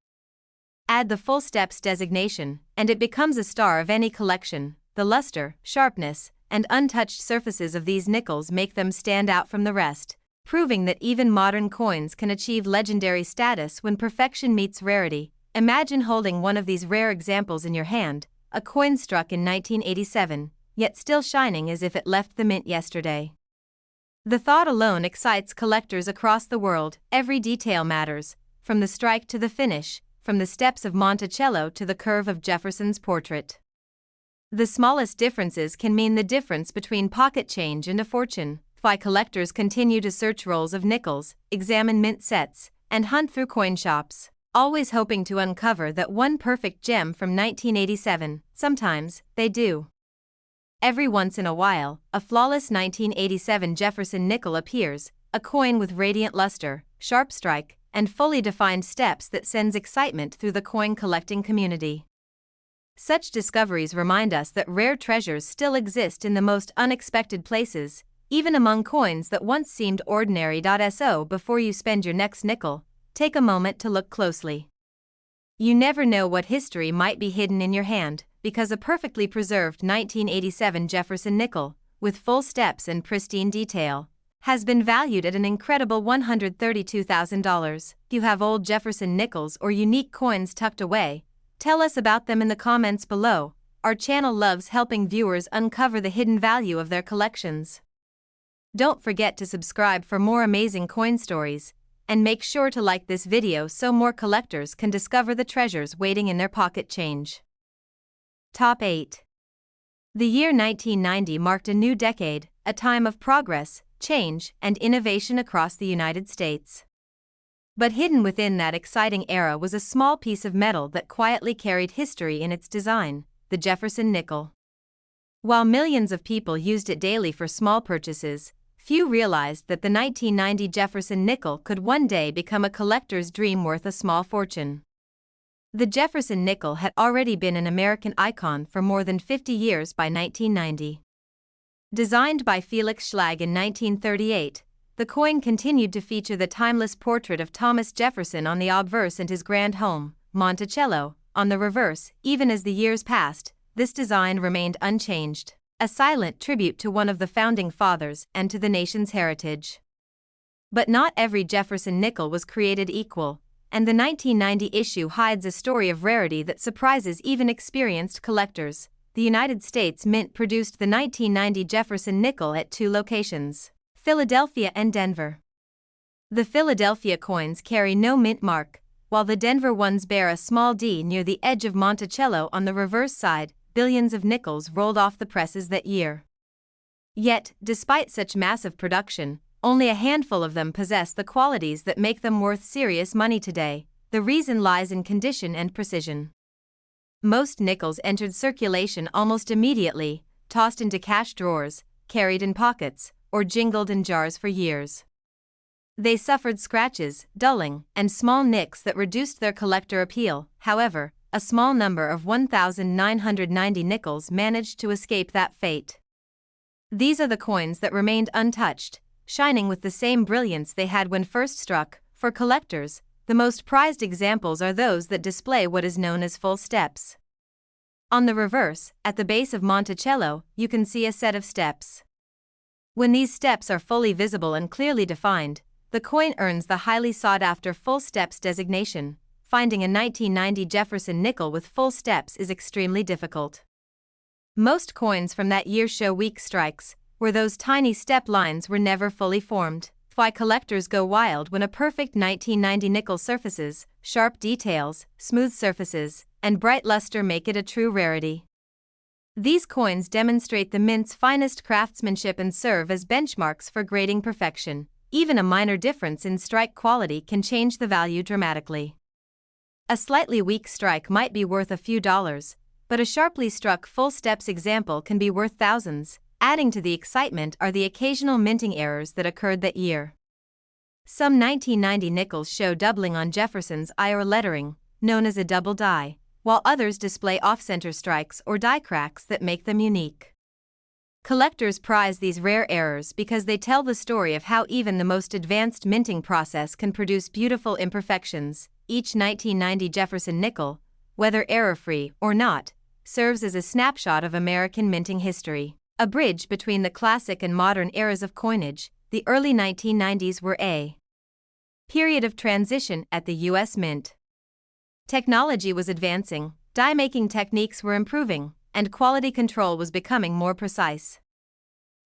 [SPEAKER 1] Add the full steps designation, and it becomes a star of any collection. The luster, sharpness, and untouched surfaces of these nickels make them stand out from the rest, proving that even modern coins can achieve legendary status when perfection meets rarity. Imagine holding one of these rare examples in your hand, a coin struck in 1987, yet still shining as if it left the mint yesterday. The thought alone excites collectors across the world. Every detail matters, from the strike to the finish, from the steps of Monticello to the curve of Jefferson's portrait. The smallest differences can mean the difference between pocket change and a fortune. Why collectors continue to search rolls of nickels, examine mint sets, and hunt through coin shops, always hoping to uncover that one perfect gem from 1987. Sometimes, they do. Every once in a while, a flawless 1987 Jefferson nickel appears, a coin with radiant luster, sharp strike, and fully defined steps that sends excitement through the coin collecting community. Such discoveries remind us that rare treasures still exist in the most unexpected places, even among coins that once seemed ordinary. So before you spend your next nickel, take a moment to look closely. You never know what history might be hidden in your hand, because a perfectly preserved 1987 Jefferson nickel, with full steps and pristine detail, has been valued at an incredible $132,000. If you have old Jefferson nickels or unique coins tucked away, tell us about them in the comments below. Our channel loves helping viewers uncover the hidden value of their collections. Don't forget to subscribe for more amazing coin stories, and make sure to like this video so more collectors can discover the treasures waiting in their pocket change. Top 8. The year 1990 marked a new decade, a time of progress, change, and innovation across the United States. But hidden within that exciting era was a small piece of metal that quietly carried history in its design, the Jefferson nickel. While millions of people used it daily for small purchases, few realized that the 1990 Jefferson nickel could one day become a collector's dream worth a small fortune. The Jefferson nickel had already been an American icon for more than 50 years by 1990. Designed by Felix Schlag in 1938, the coin continued to feature the timeless portrait of Thomas Jefferson on the obverse and his grand home, Monticello, on the reverse. Even as the years passed, this design remained unchanged, a silent tribute to one of the founding fathers and to the nation's heritage. But not every Jefferson nickel was created equal, and the 1990 issue hides a story of rarity that surprises even experienced collectors. The United States Mint produced the 1990 Jefferson nickel at two locations, Philadelphia and Denver. The Philadelphia coins carry no mint mark, while the Denver ones bear a small D near the edge of Monticello on the reverse side. Billions of nickels rolled off the presses that year. Yet, despite such massive production, only a handful of them possess the qualities that make them worth serious money today. The reason lies in condition and precision. Most nickels entered circulation almost immediately, tossed into cash drawers, carried in pockets, or jingled in jars for years. They suffered scratches, dulling, and small nicks that reduced their collector appeal. However, a small number of 1,990 nickels managed to escape that fate. These are the coins that remained untouched, shining with the same brilliance they had when first struck. For collectors, the most prized examples are those that display what is known as full steps. On the reverse, at the base of Monticello, you can see a set of steps. When these steps are fully visible and clearly defined, the coin earns the highly sought-after full steps designation. Finding a 1990 Jefferson nickel with full steps is extremely difficult. Most coins from that year show weak strikes, where those tiny step lines were never fully formed. Why collectors go wild when a perfect 1990 nickel surfaces, sharp details, smooth surfaces, and bright luster make it a true rarity. These coins demonstrate the mint's finest craftsmanship and serve as benchmarks for grading perfection. Even a minor difference in strike quality can change the value dramatically. A slightly weak strike might be worth a few dollars, but a sharply struck full steps example can be worth thousands. Adding to the excitement are the occasional minting errors that occurred that year. Some 1990 nickels show doubling on Jefferson's I or lettering, known as a double die, while others display off-center strikes or die cracks that make them unique. Collectors prize these rare errors because they tell the story of how even the most advanced minting process can produce beautiful imperfections. Each 1990 Jefferson nickel, whether error-free or not, serves as a snapshot of American minting history. A bridge between the classic and modern eras of coinage. The early 1990s were a period of transition at the U.S. Mint. Technology was advancing, die-making techniques were improving, and quality control was becoming more precise.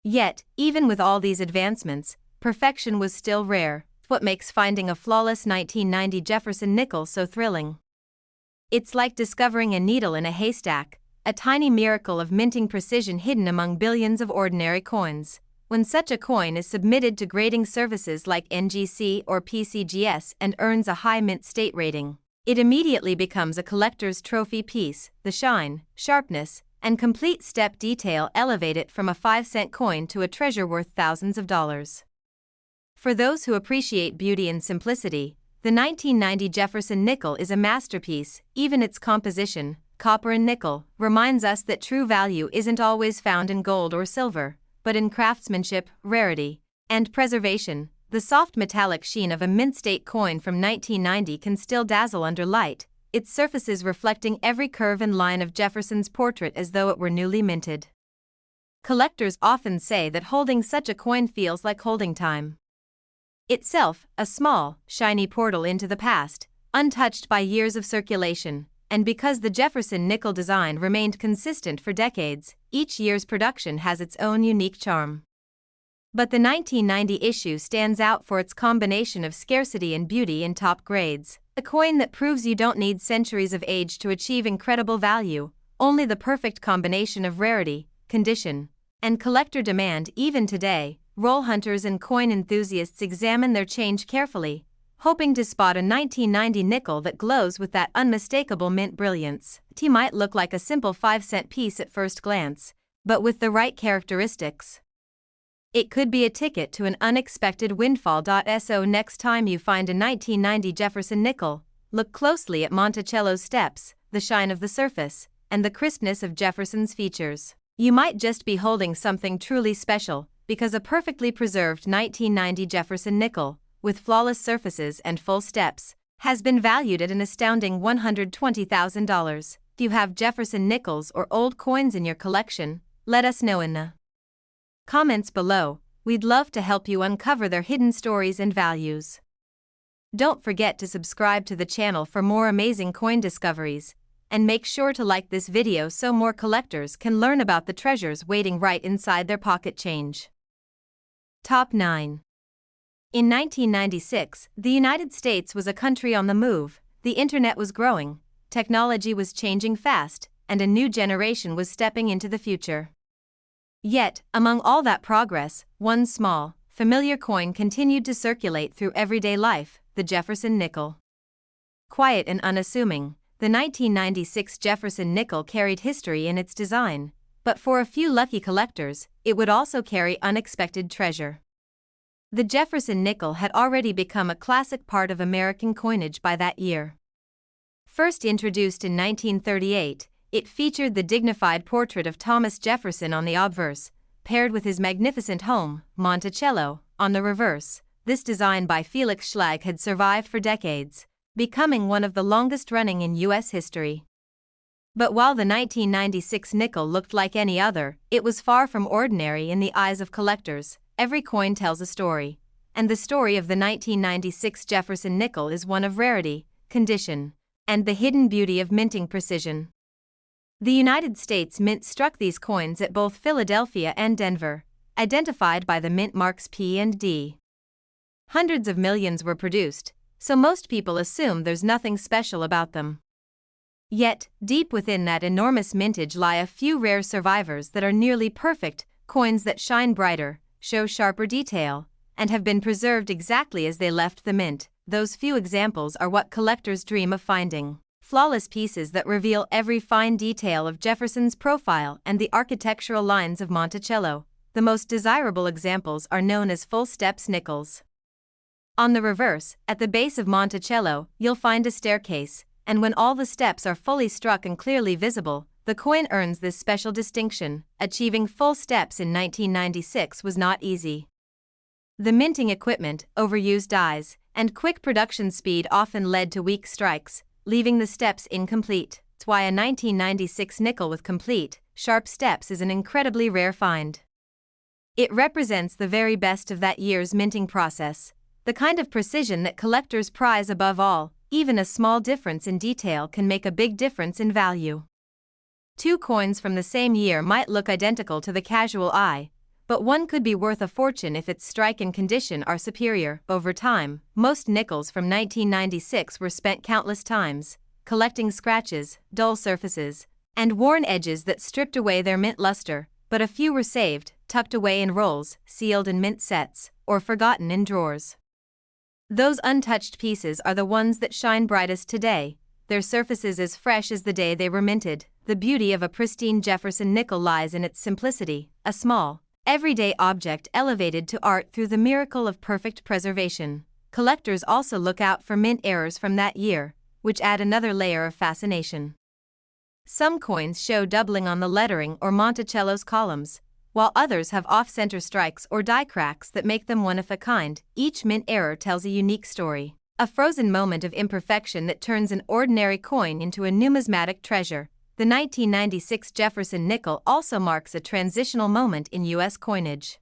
[SPEAKER 1] Yet, even with all these advancements, perfection was still rare. What makes finding a flawless 1990 Jefferson nickel so thrilling? It's like discovering a needle in a haystack, a tiny miracle of minting precision hidden among billions of ordinary coins. When such a coin is submitted to grading services like NGC or PCGS and earns a high mint state rating, it immediately becomes a collector's trophy piece. The shine, sharpness, and complete step detail elevate it from a 5-cent coin to a treasure worth thousands of dollars. For those who appreciate beauty and simplicity, the 1990 Jefferson nickel is a masterpiece. Even its composition, copper and nickel, reminds us that true value isn't always found in gold or silver, but in craftsmanship, rarity, and preservation. The soft metallic sheen of a mint state coin from 1990 can still dazzle under light, its surfaces reflecting every curve and line of Jefferson's portrait as though it were newly minted. Collectors often say that holding such a coin feels like holding time itself, a small, shiny portal into the past, untouched by years of circulation. And because the Jefferson nickel design remained consistent for decades, each year's production has its own unique charm. But the 1990 issue stands out for its combination of scarcity and beauty in top grades. A coin that proves you don't need centuries of age to achieve incredible value, only the perfect combination of rarity, condition, and collector demand. Even today, roll hunters and coin enthusiasts examine their change carefully, hoping to spot a 1990 nickel that glows with that unmistakable mint brilliance. It might look like a simple 5-cent piece at first glance, but with the right characteristics, it could be a ticket to an unexpected windfall. So next time you find a 1990 Jefferson nickel, look closely at Monticello's steps, the shine of the surface, and the crispness of Jefferson's features. You might just be holding something truly special, because a perfectly preserved 1990 Jefferson nickel, with flawless surfaces and full steps, has been valued at an astounding $120,000. Do you have Jefferson nickels or old coins in your collection? Let us know in the comments below. We'd love to help you uncover their hidden stories and values. Don't forget to subscribe to the channel for more amazing coin discoveries, and make sure to like this video so more collectors can learn about the treasures waiting right inside their pocket change. Top 9. In 1996, the United States was a country on the move, the internet was growing, technology was changing fast, and a new generation was stepping into the future. Yet, among all that progress, one small, familiar coin continued to circulate through everyday life, the Jefferson nickel. Quiet and unassuming, The 1996 Jefferson nickel carried history in its design, but for a few lucky collectors, it would also carry unexpected treasure. The Jefferson nickel had already become a classic part of American coinage by that year. First introduced in 1938, it featured the dignified portrait of Thomas Jefferson on the obverse, paired with his magnificent home, Monticello, on the reverse. This design by Felix Schlag had survived for decades, becoming one of the longest-running in U.S. history. But while the 1996 nickel looked like any other, it was far from ordinary in the eyes of collectors. Every coin tells a story, and the story of the 1996 Jefferson nickel is one of rarity, condition, and the hidden beauty of minting precision. The United States Mint struck these coins at both Philadelphia and Denver, identified by the mint marks P and D. Hundreds of millions were produced, so most people assume there's nothing special about them. Yet, deep within that enormous mintage lie a few rare survivors that are nearly perfect, coins that shine brighter, show sharper detail, and have been preserved exactly as they left the mint. Those few examples are what collectors dream of finding. Flawless pieces that reveal every fine detail of Jefferson's profile and the architectural lines of Monticello. The most desirable examples are known as full steps nickels. On the reverse, at the base of Monticello, you'll find a staircase, and when all the steps are fully struck and clearly visible, the coin earns this special distinction. Achieving full steps in 1996 was not easy. The minting equipment, overused dies, and quick production speed often led to weak strikes, leaving the steps incomplete. That's why a 1996 nickel with complete, sharp steps is an incredibly rare find. It represents the very best of that year's minting process, the kind of precision that collectors prize above all. Even a small difference in detail can make a big difference in value. Two coins from the same year might look identical to the casual eye, but one could be worth a fortune if its strike and condition are superior. Over time, most nickels from 1996 were spent countless times, collecting scratches, dull surfaces, and worn edges that stripped away their mint luster, but a few were saved, tucked away in rolls, sealed in mint sets, or forgotten in drawers. Those untouched pieces are the ones that shine brightest today, their surfaces as fresh as the day they were minted. The beauty of a pristine Jefferson nickel lies in its simplicity, a small, everyday object elevated to art through the miracle of perfect preservation. Collectors also look out for mint errors from that year, which add another layer of fascination. Some coins show doubling on the lettering or Monticello's columns, while others have off-center strikes or die cracks that make them one of a kind. Each mint error tells a unique story, a frozen moment of imperfection that turns an ordinary coin into a numismatic treasure. The 1996 Jefferson nickel also marks a transitional moment in U.S. coinage.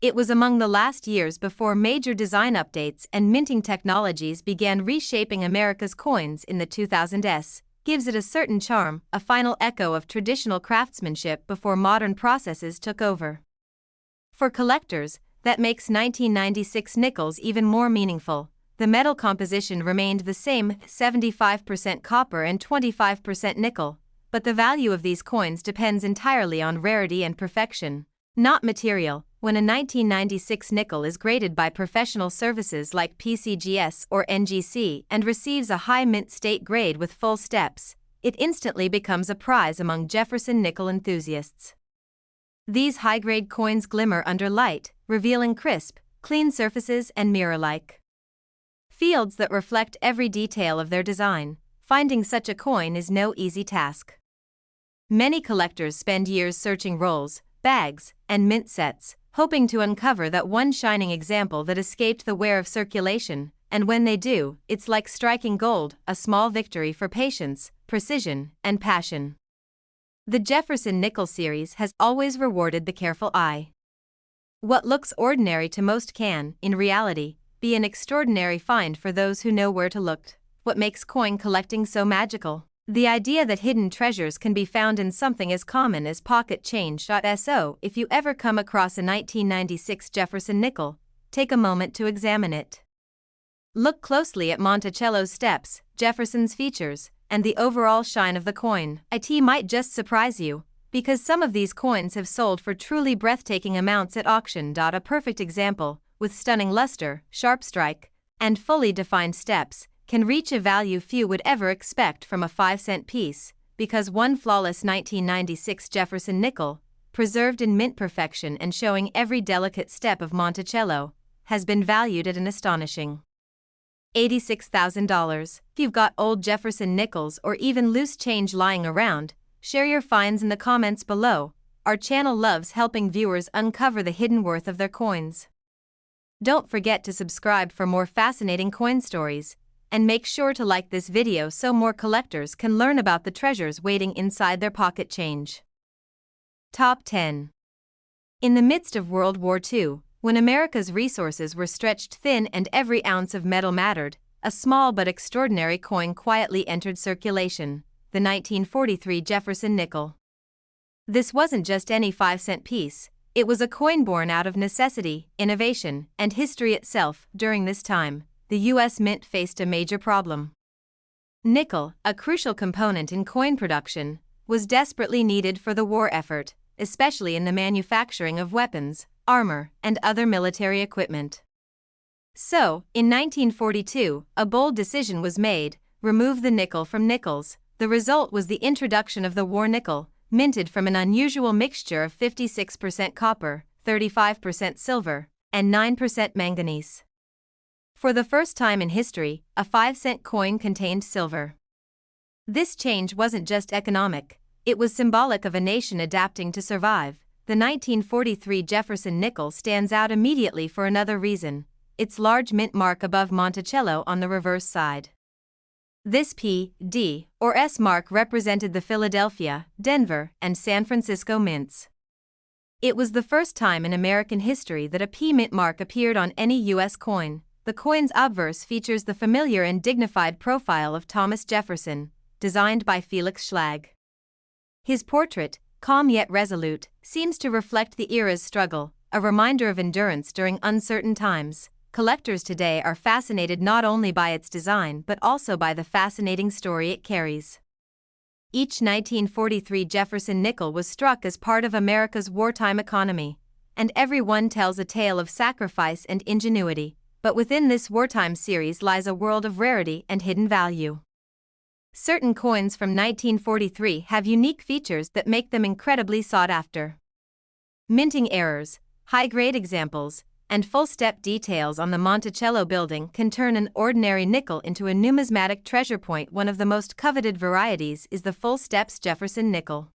[SPEAKER 1] It was among the last years before major design updates and minting technologies began reshaping America's coins in the 2000s. Gives it a certain charm, a final echo of traditional craftsmanship before modern processes took over. For collectors, that makes 1996 nickels even more meaningful. The metal composition remained the same, 75% copper and 25% nickel, but the value of these coins depends entirely on rarity and perfection, not material. When a 1996 nickel is graded by professional services like PCGS or NGC and receives a high mint state grade with full steps, it instantly becomes a prize among Jefferson nickel enthusiasts. These high-grade coins glimmer under light, revealing crisp, clean surfaces and mirror-like fields that reflect every detail of their design. Finding such a coin is no easy task. Many collectors spend years searching rolls, bags, and mint sets, hoping to uncover that one shining example that escaped the wear of circulation, and when they do, it's like striking gold, a small victory for patience, precision, and passion. The Jefferson nickel series has always rewarded the careful eye. What looks ordinary to most can, in reality, be an extraordinary find for those who know where to look. What makes coin collecting so magical? The idea that hidden treasures can be found in something as common as pocket change. So, if you ever come across a 1996 Jefferson nickel, take a moment to examine it. Look closely at Monticello's steps, Jefferson's features, and the overall shine of the coin. It might just surprise you, because some of these coins have sold for truly breathtaking amounts at auction. A perfect example, with stunning luster, sharp strike, and fully defined steps, can reach a value few would ever expect from a 5-cent piece, because one flawless 1996 Jefferson nickel, preserved in mint perfection and showing every delicate step of Monticello, has been valued at an astonishing $86,000. If you've got old Jefferson nickels or even loose change lying around, share your finds in the comments below. Our channel loves helping viewers uncover the hidden worth of their coins. Don't forget to subscribe for more fascinating coin stories, and make sure to like this video so more collectors can learn about the treasures waiting inside their pocket change. Top 10. In the midst of World War II, when America's resources were stretched thin and every ounce of metal mattered, a small but extraordinary coin quietly entered circulation, the 1943 Jefferson nickel. This wasn't just any 5-cent piece, it was a coin born out of necessity, innovation, and history itself. During this time, the U.S. Mint faced a major problem. Nickel, a crucial component in coin production, was desperately needed for the war effort, especially in the manufacturing of weapons, armor, and other military equipment. So, in 1942, a bold decision was made: remove the nickel from nickels. The result was the introduction of the war nickel, minted from an unusual mixture of 56% copper, 35% silver, and 9% manganese. For the first time in history, a 5-cent coin contained silver. This change wasn't just economic, it was symbolic of a nation adapting to survive. The 1943 Jefferson nickel stands out immediately for another reason: its large mint mark above Monticello on the reverse side. This P, D, or S mark represented the Philadelphia, Denver, and San Francisco mints. It was the first time in American history that a P mint mark appeared on any U.S. coin. The coin's obverse features the familiar and dignified profile of Thomas Jefferson, designed by Felix Schlag. His portrait, calm yet resolute, seems to reflect the era's struggle, a reminder of endurance during uncertain times. Collectors today are fascinated not only by its design but also by the fascinating story it carries. Each 1943 Jefferson nickel was struck as part of America's wartime economy, and every one tells a tale of sacrifice and ingenuity. But within this wartime series lies a world of rarity and hidden value. Certain coins from 1943 have unique features that make them incredibly sought after. Minting errors, high-grade examples, and full-step details on the Monticello building can turn an ordinary nickel into a numismatic treasure point. One of the most coveted varieties is the full-steps Jefferson nickel.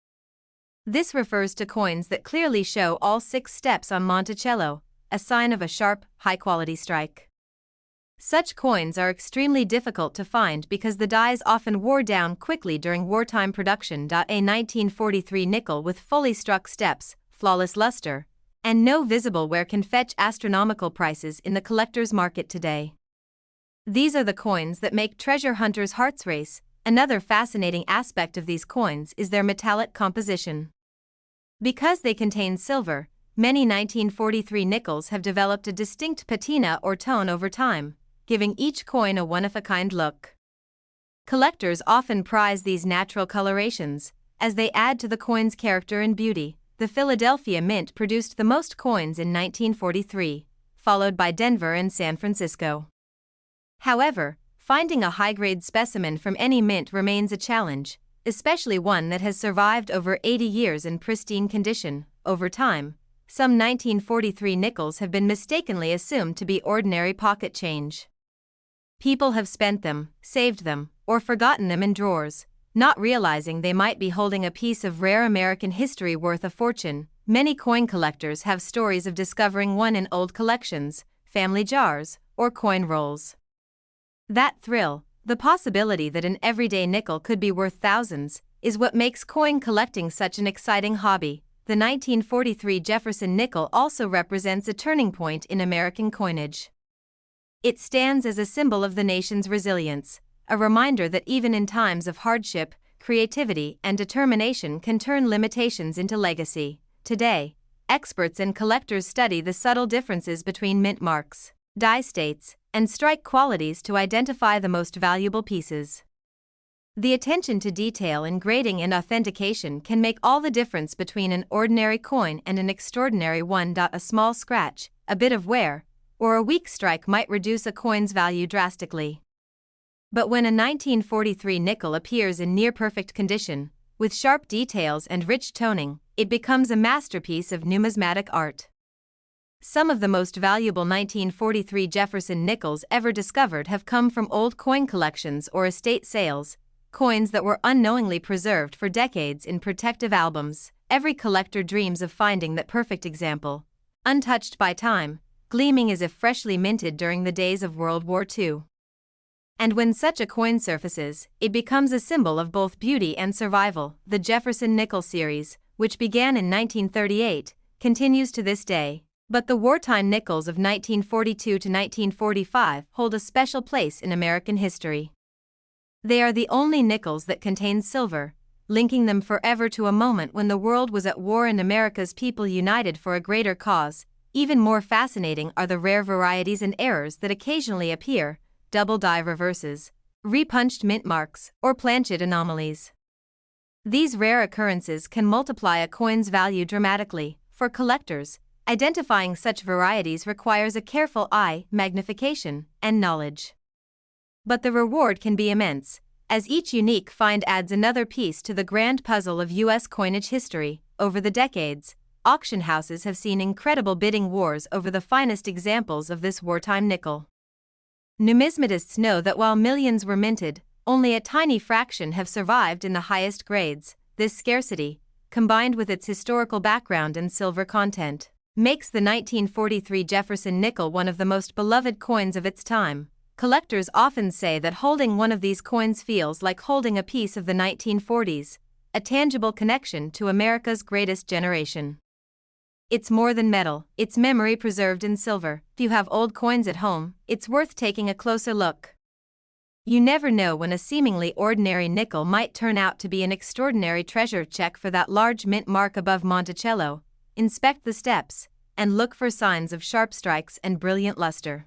[SPEAKER 1] This refers to coins that clearly show all 6 steps on Monticello, a sign of a sharp, high-quality strike. Such coins are extremely difficult to find because the dies often wore down quickly during wartime production. A 1943 nickel with fully struck steps, flawless luster, and no visible wear can fetch astronomical prices in the collector's market today. These are the coins that make treasure hunters' hearts race. Another fascinating aspect of these coins is their metallic composition. Because they contain silver, many 1943 nickels have developed a distinct patina or tone over time, giving each coin a one-of-a-kind look. Collectors often prize these natural colorations, as they add to the coin's character and beauty. The Philadelphia Mint produced the most coins in 1943, followed by Denver and San Francisco. However, finding a high-grade specimen from any mint remains a challenge, especially one that has survived over 80 years in pristine condition. Over time, some 1943 nickels have been mistakenly assumed to be ordinary pocket change. People have spent them, saved them, or forgotten them in drawers, not realizing they might be holding a piece of rare American history worth a fortune. Many coin collectors have stories of discovering one in old collections, family jars, or coin rolls. That thrill, the possibility that an everyday nickel could be worth thousands, is what makes coin collecting such an exciting hobby. The 1943 Jefferson nickel also represents a turning point in American coinage. It stands as a symbol of the nation's resilience, a reminder that even in times of hardship, creativity and determination can turn limitations into legacy. Today, experts and collectors study the subtle differences between mint marks, die states, and strike qualities to identify the most valuable pieces. The attention to detail in grading and authentication can make all the difference between an ordinary coin and an extraordinary one. A small scratch, a bit of wear, or a weak strike might reduce a coin's value drastically. But when a 1943 nickel appears in near-perfect condition, with sharp details and rich toning, it becomes a masterpiece of numismatic art. Some of the most valuable 1943 Jefferson nickels ever discovered have come from old coin collections or estate sales, coins that were unknowingly preserved for decades in protective albums. Every collector dreams of finding that perfect example, untouched by time, gleaming as if freshly minted during the days of World War II. And when such a coin surfaces, it becomes a symbol of both beauty and survival. The Jefferson nickel series, which began in 1938, continues to this day. But the wartime nickels of 1942 to 1945 hold a special place in American history. They are the only nickels that contain silver, linking them forever to a moment when the world was at war and America's people united for a greater cause. Even more fascinating are the rare varieties and errors that occasionally appear: double die reverses, repunched mint marks, or planchet anomalies. These rare occurrences can multiply a coin's value dramatically. For collectors, identifying such varieties requires a careful eye, magnification, and knowledge. But the reward can be immense, as each unique find adds another piece to the grand puzzle of U.S. coinage history. Over the decades, auction houses have seen incredible bidding wars over the finest examples of this wartime nickel. Numismatists know that while millions were minted, only a tiny fraction have survived in the highest grades. This scarcity, combined with its historical background and silver content, makes the 1943 Jefferson nickel one of the most beloved coins of its time. Collectors often say that holding one of these coins feels like holding a piece of the 1940s, a tangible connection to America's greatest generation. It's more than metal, it's memory preserved in silver. If you have old coins at home, it's worth taking a closer look. You never know when a seemingly ordinary nickel might turn out to be an extraordinary treasure. Check for that large mint mark above Monticello, inspect the steps, and look for signs of sharp strikes and brilliant luster.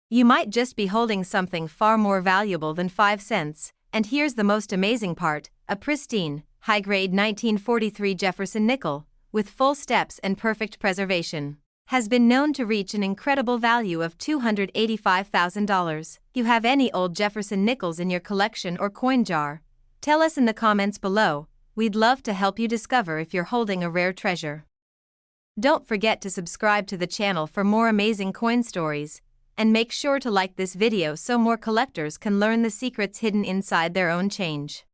[SPEAKER 1] You might just be holding something far more valuable than 5 cents, and here's the most amazing part: a pristine, high-grade 1943 Jefferson nickel, with full steps and perfect preservation, has been known to reach an incredible value of $285,000. If you have any old Jefferson nickels in your collection or coin jar, tell us in the comments below. We'd love to help you discover if you're holding a rare treasure. Don't forget to subscribe to the channel for more amazing coin stories, and make sure to like this video so more collectors can learn the secrets hidden inside their own change.